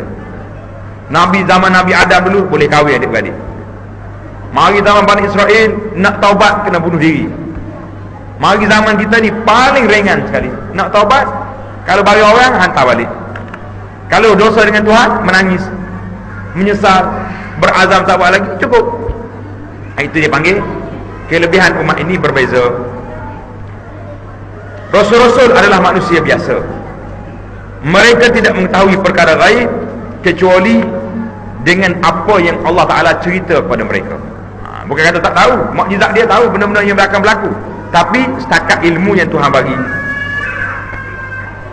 Nabi zaman Nabi Adam dulu boleh kahwin adik-beradik. Mari zaman Bani Israel nak taubat kena bunuh diri. Mari zaman kita ni paling ringan sekali. Nak taubat, kalau bagi orang hantar balik. Kalau dosa dengan Tuhan, menangis, menyesal, berazam tak buat lagi, cukup. Itu dia panggil kelebihan umat ini berbeza. Rasul-rasul adalah manusia biasa. Mereka tidak mengetahui perkara gaib kecuali dengan apa yang Allah Ta'ala cerita kepada mereka. Bukan kata tak tahu, mukjizat dia tahu benda-benda yang akan berlaku, tapi setakat ilmu yang Tuhan bagi.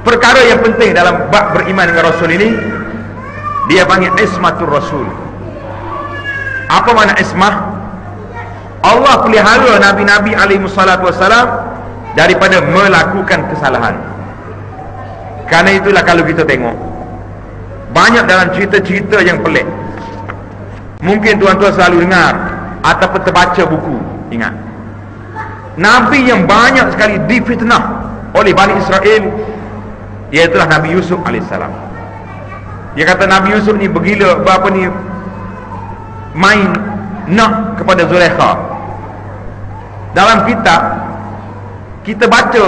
Perkara yang penting dalam bab beriman dengan Rasul ini, dia panggil ismatur Rasul. Apa makna ismah? Allah pelihara Nabi-Nabi alaihi salatu wassalam daripada melakukan kesalahan. Karena itulah kalau kita tengok banyak dalam cerita-cerita yang pelik, mungkin tuan-tuan selalu dengar ataupun terbaca buku, ingat Nabi yang banyak sekali difitnah oleh Bani Israel, iaitulah Nabi Yusuf AS. Dia kata Nabi Yusuf ni bergila, berapa ni, main nak kepada Zulaikha. Dalam kitab kita baca,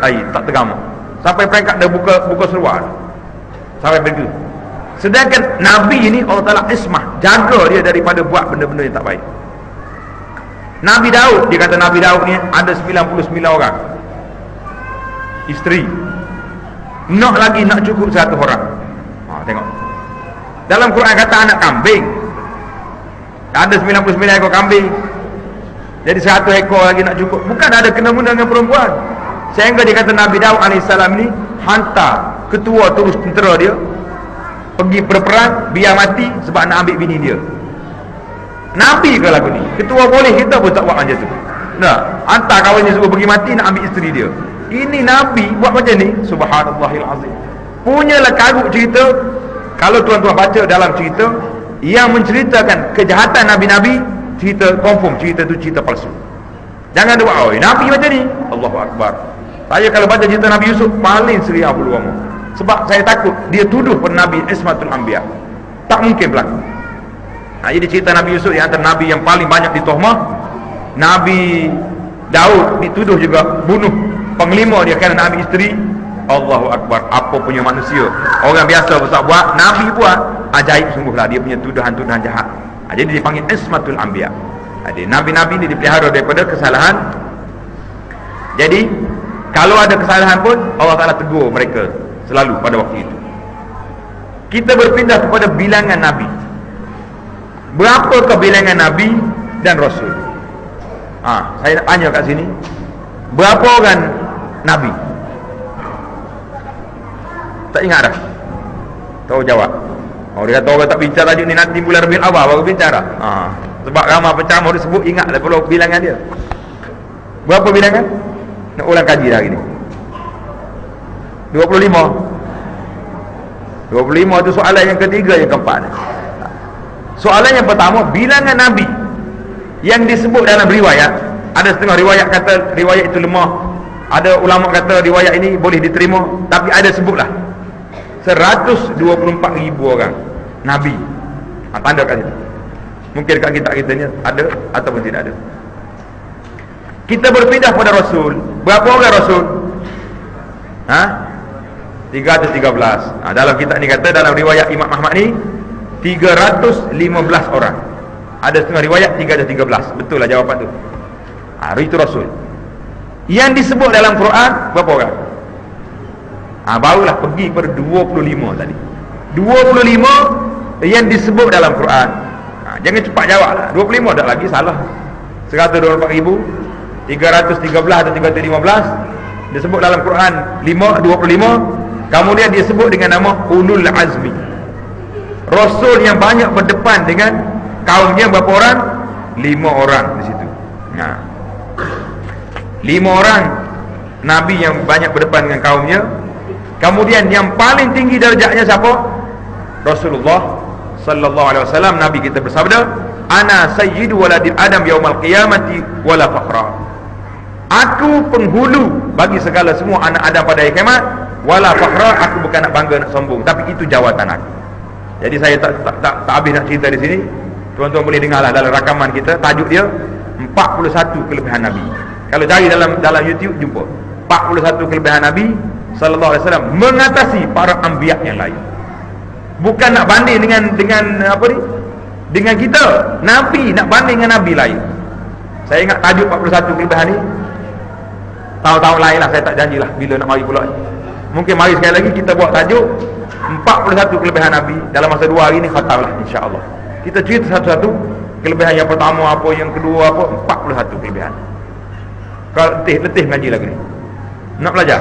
tak tergamak sampai peringkat dia buka seluar sampai begitu. Sedangkan Nabi ini Allah Ta'ala ismah, jaga dia daripada buat benda-benda yang tak baik. Nabi Daud, dia kata Nabi Daud ni ada 99 orang isteri, nak lagi nak cukup 100 orang. Tengok dalam Quran kata anak kambing, ada 99 ekor kambing, jadi 100 ekor lagi nak cukup. Bukan ada kena-mena dengan perempuan. Sehingga dia kata Nabi Daud AS ni hantar ketua terus tentera dia pergi berperang, biar mati sebab nak ambil bini dia. Nabi ke lagu ni? Ketua boleh, kita pun tak buat macam tu. Nah, hantar kawannya suruh pergi mati nak ambil isteri dia. Ini Nabi buat macam ni, subhanallahil azim. Punyalah karut cerita. Kalau tuan-tuan baca dalam cerita yang menceritakan kejahatan Nabi-Nabi, cerita confirm cerita tu cerita palsu. Jangan dia buat, Nabi macam ni, Allahu Akbar. Saya kalau baca cerita Nabi Yusuf paling serius puluh orang. Sebab saya takut dia tuduh pada Nabi Ismatul Anbiya. Tak mungkin berlaku. Jadi cerita Nabi Yusuf yang antara Nabi yang paling banyak ditohmah. Nabi Daud dituduh juga bunuh panglima dia kerana ambil isteri. Allahu Akbar. Apa punya manusia, orang biasa pun tak buat, Nabi buat. Ajaib sungguhlah dia punya tuduhan-tuduhan jahat. Jadi dipanggil Ismatul Anbiya. Jadi Nabi-Nabi ini dipelihara daripada kesalahan. Jadi kalau ada kesalahan pun Allah Ta'ala tegur mereka selalu pada waktu itu. Kita berpindah kepada bilangan Nabi. Berapakah bilangan Nabi dan Rasul? Saya nak tanya kat sini, berapa orang Nabi? Tak ingat dah? Tahu jawab? Dia kata orang tak bincang tajuk ni nanti bulan Rabiul Awal baru bincang dah. Sebab ramai penceramah dia sebut, ingat dah perlu bilangan dia. Berapa bilangan? Nak ulang kaji dah hari ni. 25. 25 tu soalan yang ketiga, yang keempat. Soalan yang pertama, bilangan Nabi yang disebut dalam riwayat. Ada setengah riwayat kata riwayat itu lemah, ada ulama kata riwayat ini boleh diterima, tapi ada sebutlah 124,000 orang Nabi. Tanda kat situ. Mungkin kat kita ni ada ataupun tidak ada. Kita berpindah pada Rasul. Berapa orang Rasul? 313. Dalam kitab ni kata, dalam riwayat Imam Ahmad ni 315 orang. Ada setengah riwayat 313. Betul lah jawapan tu. Itu Rasul. Yang disebut dalam Quran berapa orang? Barulah pergi pada 25 tadi. 25 yang disebut dalam Quran. Jangan cepat jawab lah. 25 tak lagi salah. 124,000, 313 atau 315 disebut dalam Quran 25. Kemudian disebut dengan nama Ulul Azmi. Rasul yang banyak berdepan dengan kaumnya berapa orang? 5 orang di situ. 5 orang Nabi yang banyak berdepan dengan kaumnya. Kemudian yang paling tinggi darjatnya siapa? Rasulullah sallallahu alaihi wasallam. Nabi kita bersabda, ana sayyidu waladil adam yaumal qiyamati wala faqra. Aku penghulu bagi segala semua anak Adam pada hari kiamat, wala faqra, aku bukan nak bangga nak sombong, tapi itu jawatan aku. Jadi saya tak habis nak cerita di sini. Tuan-tuan boleh dengarlah dalam rakaman kita, tajuk dia 41 kelebihan Nabi. Kalau cari dalam YouTube jumpa 41 kelebihan Nabi sallallahu alaihi wasallam mengatasi para anbiya yang lain. Bukan nak banding dengan apa ni? Dengan kita, Nabi nak banding dengan Nabi lain. Saya ingat tajuk 41 kelebihan ni tahun-tahun lain lah, saya tak janjilah bila nak mari pula. Mungkin mari sekali lagi kita buat tajuk 41 kelebihan Nabi. Dalam masa 2 hari ni khatam lah, insya-Allah. Kita cerita satu-satu kelebihan yang pertama apa, yang kedua apa, 41 kelebihan. Kalau letih ngaji lagi ni. Nak belajar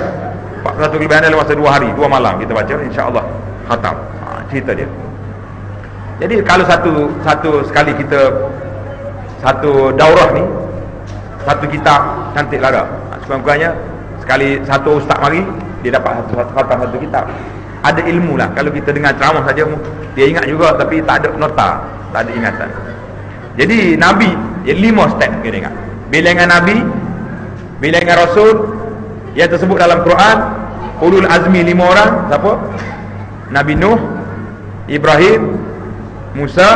41 kelebihan dalam masa 2 hari, 2 malam kita baca, insya-Allah khatam. Cerita dia. Jadi kalau satu sekali kita satu daurah ni, satu kitab cantik lara. Sekurang-kurangnya sekali satu ustaz mari dia dapat satu khatam satu kitab. Ada ilmu lah. Kalau kita dengar ceramah saja dia ingat juga, tapi tak ada nota, tak ada ingatan. Jadi Nabi 5 step kita ingat. Bilangan Nabi, bilangan Rasul yang tersebut dalam Quran. Ulul azmi 5 orang. Siapa? Nabi Nuh, Ibrahim, Musa,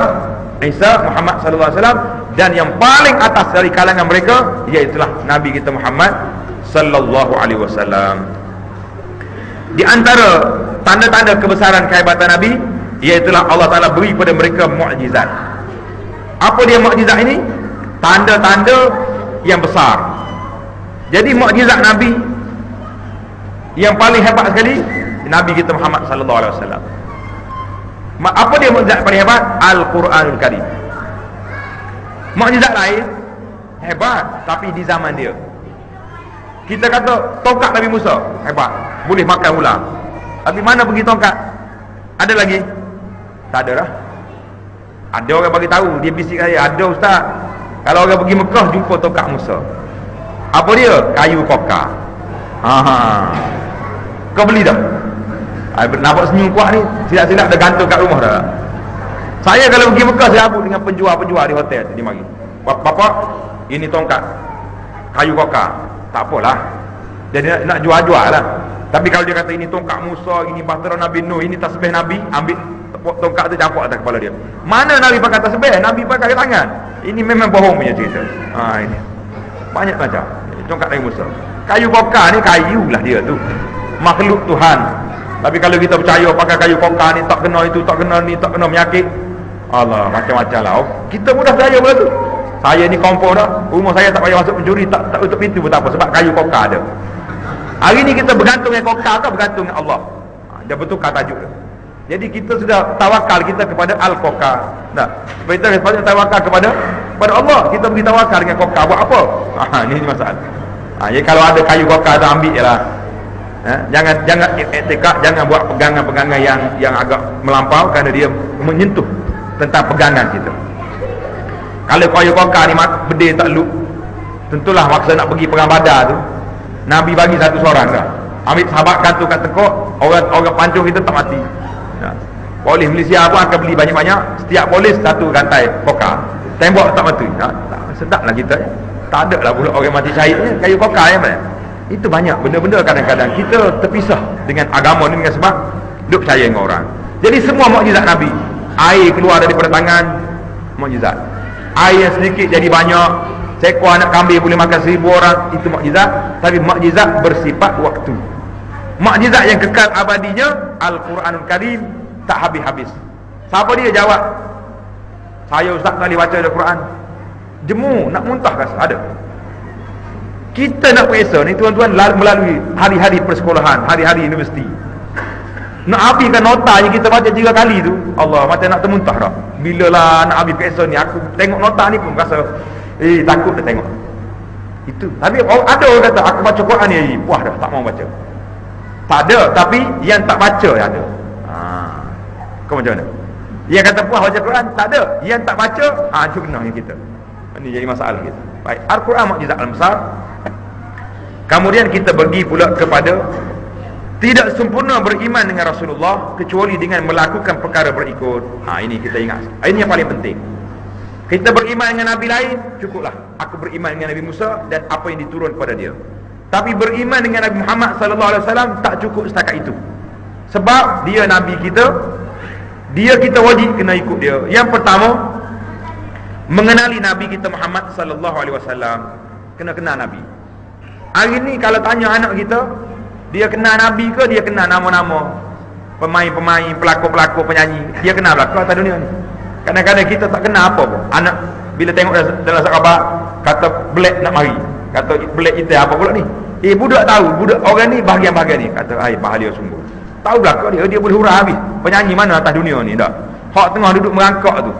Isa, Muhammad sallallahu alaihi wasallam, dan yang paling atas dari kalangan mereka iaitulah Nabi kita Muhammad sallallahu alaihi wasallam. Di antara tanda-tanda kebesaran kehebatan Nabi iaitulah Allah Taala beri kepada mereka mukjizat. Apa dia mukjizat ini? Tanda-tanda yang besar. Jadi mukjizat Nabi yang paling hebat sekali Nabi kita Muhammad sallallahu alaihi wasallam. Apa dia mukjizat paling hebat? Al-Quranul Karim. Mukjizat lain hebat tapi di zaman dia. Kita kata tongkat Nabi Musa hebat, boleh makan ular. Tapi mana pergi tongkat? Ada lagi? Tak ada dah. Ada orang bagi tahu, dia bisik saya, ada ustaz. Kalau orang pergi Mekah jumpa tongkat Musa. Apa dia? Kayu kokar. Kau beli dah? Nampak senyum kuat ni, silap-silap dah gantung kat rumah dah. Saya kalau pergi Mekah saya abut dengan penjual-penjual di hotel dia mari. Bapak, ini tongkat kayu kokar. Tak apalah. Dia nak jual-jual lah. Tapi kalau dia kata ini tongkat Musa, ini bahtera Nabi Nuh, ini tasbih Nabi, ambil tongkat tu campur atas kepala dia. Mana Nabi pakai tasbih? Nabi pakai tangan. Ini memang bohong punya cerita. Ini banyak macam tongkat Nabi Musa. Kayu kokar ni kayu lah dia tu, makhluk Tuhan. Tapi kalau kita percaya pakai kayu kokar ni tak kena itu, tak kena ni, tak kena penyakit, Allah macam-macam lah. Kita mudah percaya pula tu. Saya ni kompor dah, rumah saya tak payah masuk pencuri, tak tutup pintu pun tak apa, sebab kayu kokar ada. Hari ni kita bergantung dengan kokar ke bergantung dengan Allah? Dia bertukar tajuk dia. Jadi kita sudah tawakal kita kepada Al-Kokar. Nah, kita sepatutnya tawakal kepada Allah. Kita pergi tawakal dengan kokar buat apa? Ini masalah. Jadi kalau ada kayu kokar tu ambil je lah. Jangan etikak, jangan buat pegangan-pegangan yang agak melampau, kerana dia menyentuh tentang pegangan kita. Kalau kayu kokar ni bedil tak luk, tentulah masa nak pergi perang Badar tu Nabi bagi satu seorang dah. Ambil sahabat gantung kat tekuk, orang pancung kita tak mati. Polis Malaysia pun akan beli banyak-banyak, setiap polis satu rantai kokar, tembok tak mati. Sedaplah kita. Tak ada lah pula orang mati syahidnya kayu kokar yang mana. Itu banyak benda-benda kadang-kadang kita terpisah dengan agama ni dengan sebab duk percaya dengan orang. Jadi semua mukjizat Nabi. Air keluar daripada tangan, mukjizat. Air yang sedikit jadi banyak, seekor anak kambing boleh makan 1000 orang, itu mukjizat. Tapi mukjizat bersifat waktu. Mukjizat yang kekal abadinya Al-Quranul Karim, tak habis-habis. Siapa dia jawab? Saya ustaz tak boleh baca Al-Quran. Jemu, nak muntah kan? Ada. Kita nak periksa ni tuan-tuan melalui hari-hari persekolahan, hari-hari universiti. Nak habiskan nota yang kita baca 3 kali tu, Allah macam nak termuntah dah. Bila lah nak habis periksa ni, aku tengok nota ni pun rasa takut dah tengok. Itu. Tapi ada orang kata aku baca Quran ni puas dah, tak mau baca. Tak ada, tapi yang tak baca yang ada. Kau macam mana? Yang kata puas baca Quran, tak ada. Yang tak baca, itu kena yang kita. Ini jadi masalah kita. Baik, Al-Quran mukjizat al-besar. Kemudian kita pergi pula kepada tidak sempurna beriman dengan Rasulullah kecuali dengan melakukan perkara berikut. Ini kita ingat. Ini yang paling penting. Kita beriman dengan Nabi lain, cukuplah. Aku beriman dengan Nabi Musa dan apa yang diturun kepada dia. Tapi beriman dengan Nabi Muhammad sallallahu alaihi wasallam tak cukup setakat itu. Sebab dia Nabi kita, Dia kita wajib kena ikut dia. Yang pertama, mengenali Nabi kita Muhammad sallallahu alaihi wasallam. Kena kenal Nabi. Hari ni kalau tanya anak kita, dia kenal Nabi ke dia kenal nama-nama pemain-pemain, pelakon-pelakon, penyanyi? Dia kenal belaka atas dunia ni. Kadang-kadang kita tak kenal apa pun. Anak bila tengok dalam khabar kata Black nak mari, kata Black itu apa pula ni? Budak tahu, budak orang ni bahagian-bahagian ni kata ai bahagia sungguh. Tahu belaka dia boleh hurah habis. Penyanyi mana atas dunia ni dak? Hak tengah duduk merangkak tu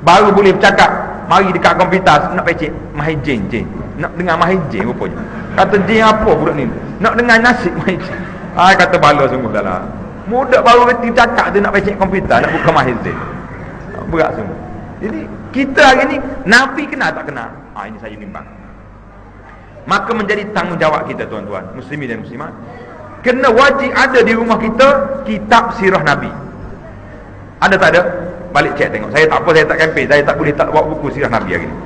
baru boleh bercakap, mari dekat komputer nak pecek mahir jin. Nak dengar mahir jin rupanya. Kata jin apa budak ni? Nak dengar nasib mahir jin. Ai kata bala sungguh dalah. Budak baru reti cakap tu nak pecek komputer, nak buka mahir jin. Berat sungguh. Jadi kita hari ni Nabi kenal tak kenal? Ini saya bimbang. Maka menjadi tanggungjawab kita tuan-tuan, muslimin dan muslimat, kena wajib ada di rumah kita kitab sirah Nabi. Ada tak ada? Balik cek tengok. Saya tak apa, saya tak kempen, saya tak boleh tak bawa buku sirah Nabi hari ni.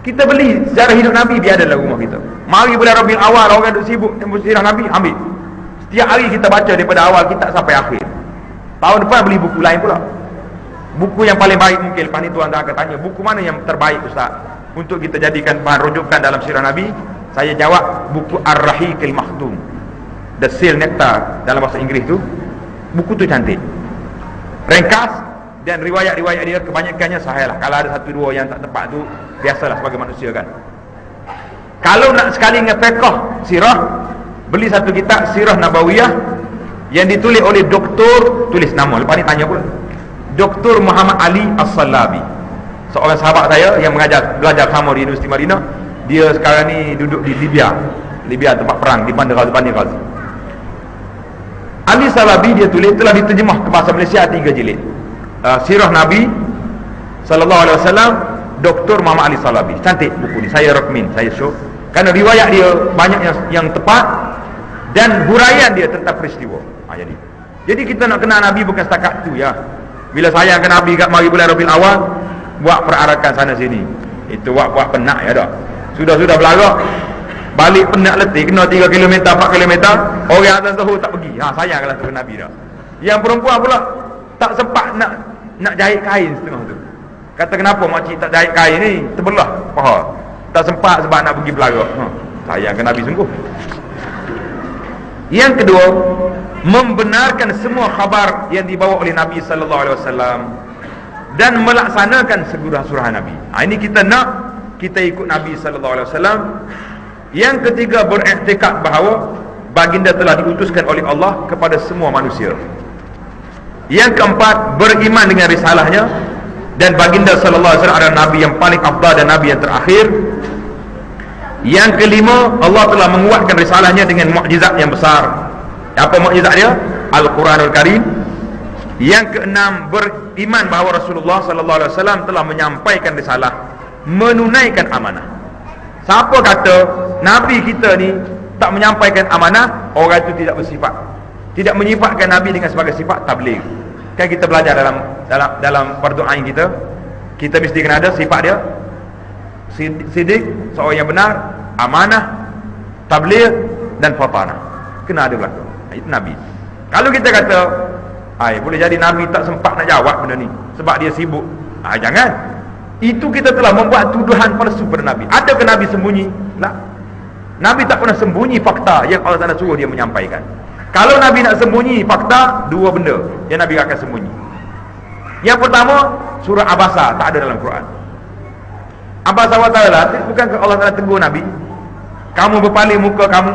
Kita beli sejarah hidup Nabi, dia ada dalam rumah kita. Mari bulan Rabiul Awal, orang duk sibuk dengan sirah Nabi, ambil. Setiap hari kita baca daripada awal kita sampai akhir. Tahun depan beli buku lain pula. Buku yang paling baik mungkin. Lepas ni tuan-tuan akan tanya, buku mana yang terbaik Ustaz untuk kita jadikan bahan rujukan dalam sirah Nabi? Saya jawab, buku Ar-Rahiqil Makhtum, The Seal Nectar dalam bahasa Inggeris tu. Buku tu cantik, ringkas, dan riwayat-riwayat dia kebanyakannya sahih lah. Kalau ada satu dua yang tak tepat tu, biasalah sebagai manusia kan. Kalau nak sekali dengan fiqh sirah, beli satu kitab Sirah Nabawiyah yang ditulis oleh doktor, tulis nama, lepas ni tanya pula, Dr. Muhammad Ali As-Salabi, seorang sahabat saya yang belajar sama di Universiti Madinah. Dia sekarang ni duduk di Libya tempat perang di Bandar Ghazi. Ali Salabi dia tulis, telah diterjemah ke bahasa Malaysia 3 jilid. Sirah Nabi sallallahu alaihi wasallam, Dr. Muhammad Ali Salabi. Cantik buku ni, saya recommend, saya show. Kerana riwayat dia banyak yang tepat dan huraian dia tentang peristiwa. Jadi kita nak kenal Nabi bukan setakat tu ya. Bila sayang ke Nabi kat mari bulan Rabiul Awal, buat perarakan sana sini. Itu buat penak ya dak. Sudah berlarak, balik penat letih, kena 3 km 4 km, orang atas Zuhur tak pergi. Sayanglah tu Nabi dah. Yang perempuan pula tak sempat nak jahit kain setengah tu. Kata kenapa makcik tak jahit kain ni? Terbelah paha. Tak sempat sebab nak pergi belarak. Sayang ke Nabi sungguh. Yang kedua, membenarkan semua khabar yang dibawa oleh Nabi sallallahu alaihi wasallam dan melaksanakan surah-surah Nabi. Ini kita nak, kita ikut Nabi sallallahu alaihi wasallam. Yang ketiga, beriktikad bahawa baginda telah diutuskan oleh Allah kepada semua manusia. Yang keempat, beriman dengan risalahnya dan baginda sallallahu alaihi wasallam adalah nabi yang paling afdal dan nabi yang terakhir. Yang kelima, Allah telah menguatkan risalahnya dengan mukjizat yang besar. Apa mukjizat dia? Al-Quranul Karim. Yang keenam, beriman bahawa Rasulullah sallallahu alaihi wasallam telah menyampaikan risalah, menunaikan amanah. Siapa kata Nabi kita ni tak menyampaikan amanah, orang itu tidak bersifat, tidak menyifatkan Nabi dengan sebagai sifat tabligh. Kan kita belajar dalam perdoaan kita mesti kena ada sifat dia: sidik, seorang yang benar, amanah, tabligh dan fatanah. Kena ada belakang. Itu Nabi. Kalau kita kata boleh jadi Nabi tak sempat nak jawab benda ni sebab dia sibuk, jangan. Itu kita telah membuat tuduhan palsu pada Nabi. Adakah Nabi sembunyi? Tak. Nabi tak pernah sembunyi fakta yang Allah Taala suruh dia menyampaikan. Kalau Nabi nak sembunyi fakta, 2 benda yang Nabi akan sembunyi. Yang pertama, surah Abasa tak ada dalam Quran. Abasa wa ta'ala, bukankah Allah Taala tegur Nabi, kamu berpaling muka kamu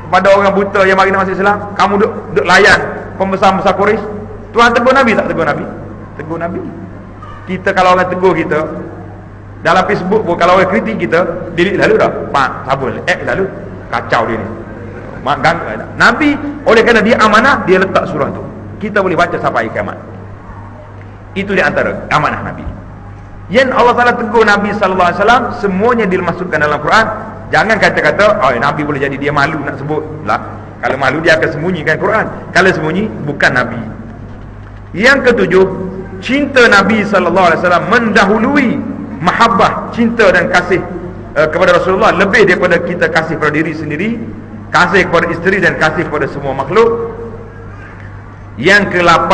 kepada orang buta yang mari masuk Islam, kamu duk layan pembesar-pembesar Quraisy. Tuhan tegur Nabi tak tegur Nabi? Tegur Nabi. Kita kalau orang tegur kita dalam Facebook pun, kalau orang kritik kita, delete lalu dah. Sabun, lalu kacau dia ni. Nabi, oleh kerana dia amanah, dia letak surah tu. Kita boleh baca sampai kiamat. Itu di antara amanah Nabi. Yang Allah Taala tegur Nabi sallallahu alaihi wasallam, semuanya dimasukkan dalam Quran. Jangan kata-kata Nabi boleh jadi dia malu nak sebut lah. Kalau malu dia akan sembunyikan Quran. Kalau sembunyi, bukan Nabi. Yang ketujuh, cinta Nabi sallallahu alaihi wasallam mendahului mahabbah, cinta dan kasih kepada Rasulullah lebih daripada kita kasih pada diri sendiri, kasih kepada isteri dan kasih kepada semua makhluk. Yang ke-8,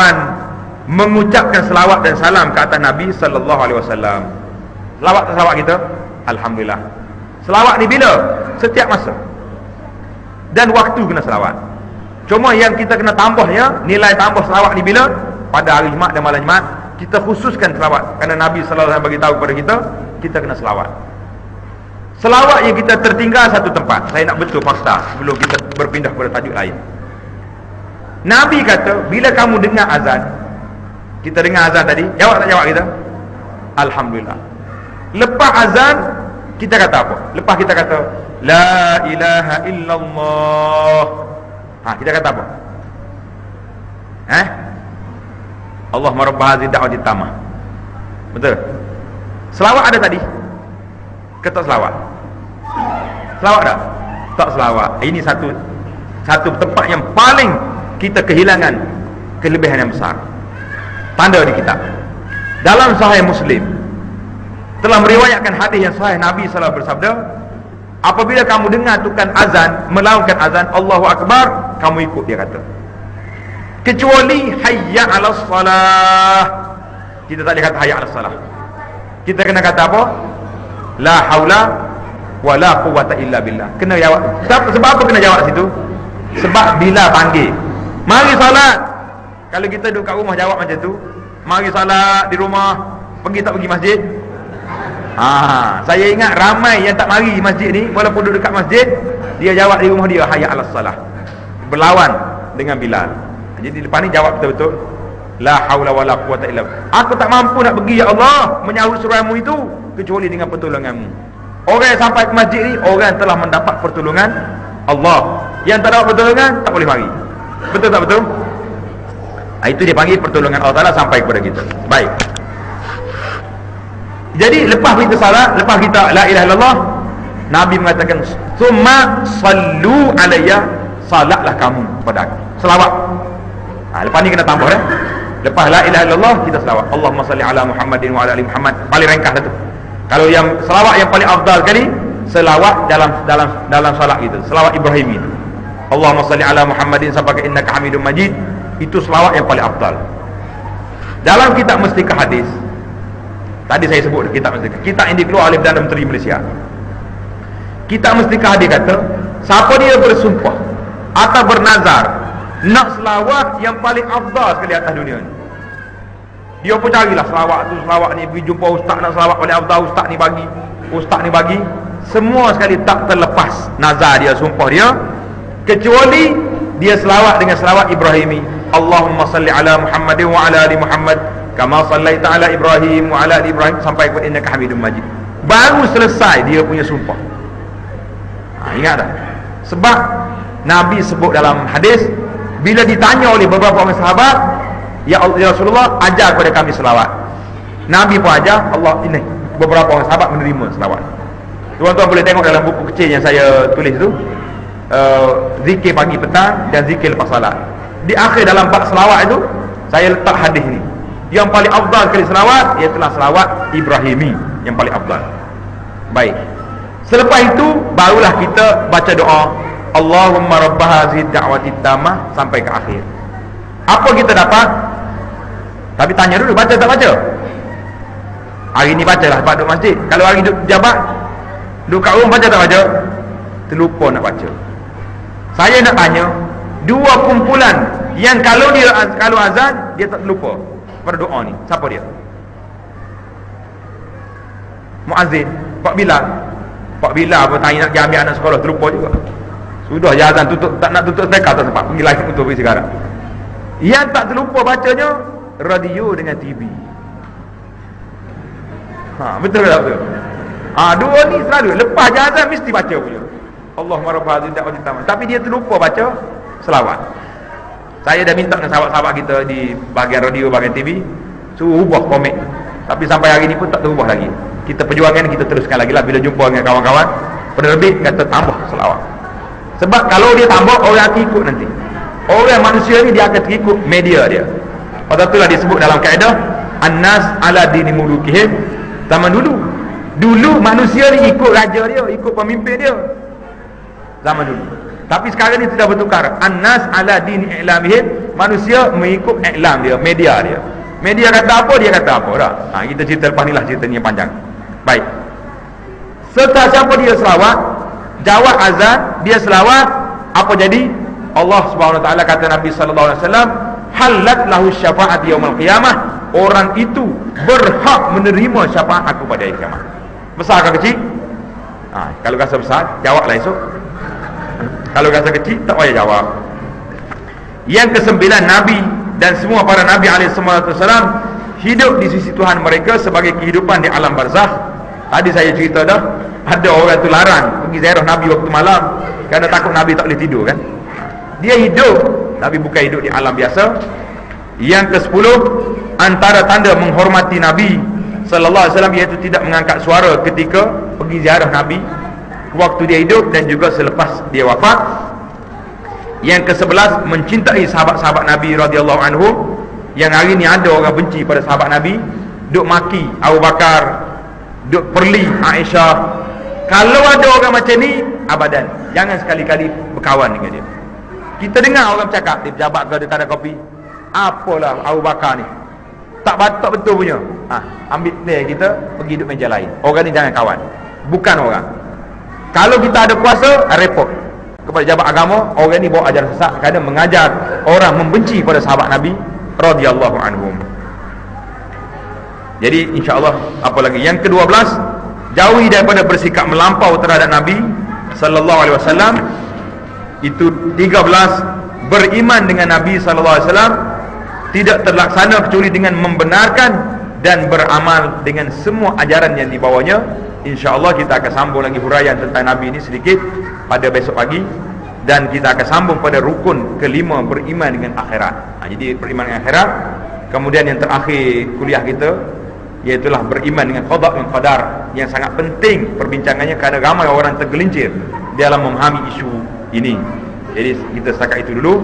mengucapkan selawat dan salam ke atas Nabi sallallahu alaihi wasallam. Selawat tak selawat kita? Alhamdulillah. Selawat ni bila? Setiap masa. Dan waktu kena selawat. Cuma yang kita kena tambahnya, nilai tambah selawat ni bila? Pada hari Jumaat dan malam Jumaat, kita khususkan selawat. Kerana Nabi sallallahu alaihi wasallam bagi tahu kepada kita, kita kena selawat. Selawat yang kita tertinggal satu tempat. Saya nak betul fakta sebelum kita berpindah kepada tajuk lain. Nabi kata, bila kamu dengar azan, kita dengar azan tadi, jawab tak jawab kita? Alhamdulillah. Lepas azan, kita kata apa? Lepas kita kata la ilaha illallah, kita kata apa? Allahumma rabb hadhihi da'wati tammah. Betul? Selawat ada tadi? Kata selawat. Selawat tak? Tak selawat. Ini satu tempat yang paling kita kehilangan kelebihan yang besar. Tanda di kitab. Dalam Sahih Muslim telah meriwayatkan hadis yang sahih, Nabi sallallahu alaihi wasallam bersabda, apabila kamu dengar tukang azan melaungkan azan Allahu Akbar, kamu ikut dia kata. Kecuali hayya 'alas salah. Kita tak boleh kata hayya 'alas salah. Kita kena kata apa? La haula wala quwwata illa billah. Kena jawab. Sebab apa kena jawab situ? Sebab bila panggil, mari salat. Kalau kita duduk kat rumah jawab macam tu, mari salat di rumah, pergi tak pergi masjid? Saya ingat ramai yang tak mari masjid ni, walaupun duduk dekat masjid, dia jawab di rumah dia hayya 'alas salah. Berlawan dengan Bilal. Jadi lepas ni jawab betul-betul, la haula wala quwwata illa billah. Aku tak mampu nak pergi ya Allah menyahut suruhanmu itu kecuali dengan pertolonganmu. Orang yang sampai ke masjid ni, orang telah mendapat pertolongan Allah. Yang tak dapat pertolongan, tak boleh mari. Betul tak betul? Itu dia panggil pertolongan Allah Ta'ala sampai kepada kita. Baik. Jadi lepas kita salat, lepas kita la ilaha illallah, Nabi mengatakan summa sallu alayya, salatlah kamu kepada aku. Selawat. Lepas ni kena tambah dah. Lepas la ilaha illallah, kita selawat. Allahumma salli ala Muhammadin wa ala ali Muhammad. Paling ringkas satu. Kalau yang selawat yang paling afdal sekali, selawat dalam salat kita, selawat Ibrahim itu. Allahumma salli ala Muhammadin sampai ke innaka Hamidum Majid. Itu selawat yang paling afdal. Dalam kitab Mustikah Hadis, tadi saya sebut kitab Mustikah, kitab yang dikeluar oleh Perdana Menteri Malaysia. Kitab Mustikah Hadis kata, siapa dia bersumpah atau bernazar nak selawat yang paling afdal sekali atas dunia ni, dia pun carilah selawat tu, selawat ni, pergi jumpa ustaz nak selawat paling afdal, ustaz ni bagi, semua sekali tak terlepas nazar dia, sumpah dia, kecuali dia selawat dengan selawat Ibrahimi. Allahumma salli ala Muhammadin wa ala ali Muhammad kama sallaita ala Ibrahim wa ala ali Ibrahim sampai ke innaka Hamidum Majid. Baru selesai dia punya sumpah. Ingat tak? Sebab Nabi sebut dalam hadis, bila ditanya oleh beberapa orang sahabat, ya Rasulullah, ajar kepada kami selawat. Nabi pun ajar, Allah ini beberapa orang sahabat menerima selawat. Tuan-tuan boleh tengok dalam buku kecil yang saya tulis tu, zikir pagi petang dan zikir lepas salat. Di akhir dalam bab selawat itu, saya letak hadis ni. Yang paling afdal sekali selawat ialah selawat Ibrahimi, yang paling afdal. Baik. Selepas itu barulah kita baca doa Allahumma rabb hadhihi da'wati tammah sampai ke akhir. Apa kita dapat? Tapi tanya dulu, baca tak baca? Hari ni bacalah sebab duduk masjid. Kalau hari duduk jabat, duduk kat rumah, baca tak baca? Terlupa nak baca. Saya nak tanya, dua kumpulan yang kalau azan dia tak terlupa pada doa ni, siapa dia? Muazzin, Pak Bilal. Pak Bilal pun tanya nak pergi ambil anak sekolah, terlupa juga. Sudah je azan tutup, tak nak tutup sedekah tak sempat, pergi lagi untuk pergi sekarang. Yang tak terlupa bacanya radio dengan TV. Betul tak betul? Dua ni selalu lepas je azan mesti baca punya Allahumma rabb hadhihi da'wati tammah. Tapi dia terlupa baca selawat. Saya dah minta dengan sahabat-sahabat kita di bahagian radio, bahagian TV, suruh ubah komik. Tapi sampai hari ni pun tak terubah lagi. Kita perjuangan, kita teruskan lagi lah. Bila jumpa dengan kawan-kawan, penerbit kata tambah selawat. Sebab kalau dia tambah, orang akan ikut nanti. Orang manusia ni dia akan ikut media dia. Pada itulah disebut dalam kaedah An-nas ala dini mulukihim. Zaman dulu manusia ni ikut raja dia, ikut pemimpin dia. Zaman dulu. Tapi sekarang ni sudah bertukar. An-nas ala dini i'lamihim. manusia mengikut iklan dia, media dia. Media kata apa, dia kata apa dah. Kita cerita lepas ni lah, ceritanya panjang. Baik. Serta siapa dia selawat, jawab azan, dia selawat, apa jadi? Allah Subhanahu Wa Taala kata Nabi sallallahu alaihi wasallam, halat lahu syafaat yaumil qiyamah. Orang itu berhak menerima syafaat aku pada hari kiamat. Besar ke kecil? Kalau rasa besar, jawablah esok. Kalau rasa kecil, tak payah jawab. Yang kesembilan, Nabi dan semua para Nabi alaihissalam hidup di sisi Tuhan mereka sebagai kehidupan di alam barzakh. Tadi saya cerita dah, ada orang tu larang pergi ziarah Nabi waktu malam kerana takut Nabi tak boleh tidur kan. Dia hidup, Nabi bukan hidup di alam biasa. Yang ke-10, antara tanda menghormati Nabi sallallahu alaihi wasallam iaitu tidak mengangkat suara ketika pergi ziarah Nabi waktu dia hidup dan juga selepas dia wafat. Yang ke-11, mencintai sahabat-sahabat Nabi radhiyallahu anhum. Yang hari ni ada orang benci pada sahabat Nabi, duk maki Abu Bakar, duk perli Aisyah. Kalau ada orang macam ni, abadan jangan sekali-kali berkawan dengan dia. Kita dengar orang bercakap, dia pejabat ke, dia tak ada kopi, apalah Abu Bakar ni tak betul punya. Ambil teh kita pergi duduk meja lain. Orang ni jangan kawan, bukan orang. Kalau kita ada kuasa, repot kepada jabat agama, orang ni bawa ajaran sesat kerana mengajar orang membenci pada sahabat Nabi radhiyallahu anhum. Jadi insya-Allah, apa lagi? Yang ke-12, jauhi daripada bersikap melampau terhadap Nabi sallallahu alaihi wasallam. Itu 13, beriman dengan Nabi sallallahu alaihi wasallam tidak terlaksana kecuali dengan membenarkan dan beramal dengan semua ajaran yang dibawanya. InsyaAllah kita akan sambung lagi huraian tentang Nabi ini sedikit pada besok pagi. Dan kita akan sambung pada rukun kelima, beriman dengan akhirat. Jadi beriman dengan akhirat. Kemudian yang terakhir kuliah kita, iaitulah beriman dengan qada dan qadar, yang sangat penting perbincangannya kerana ramai orang tergelincir dalam memahami isu ini. Jadi kita setakat itu dulu.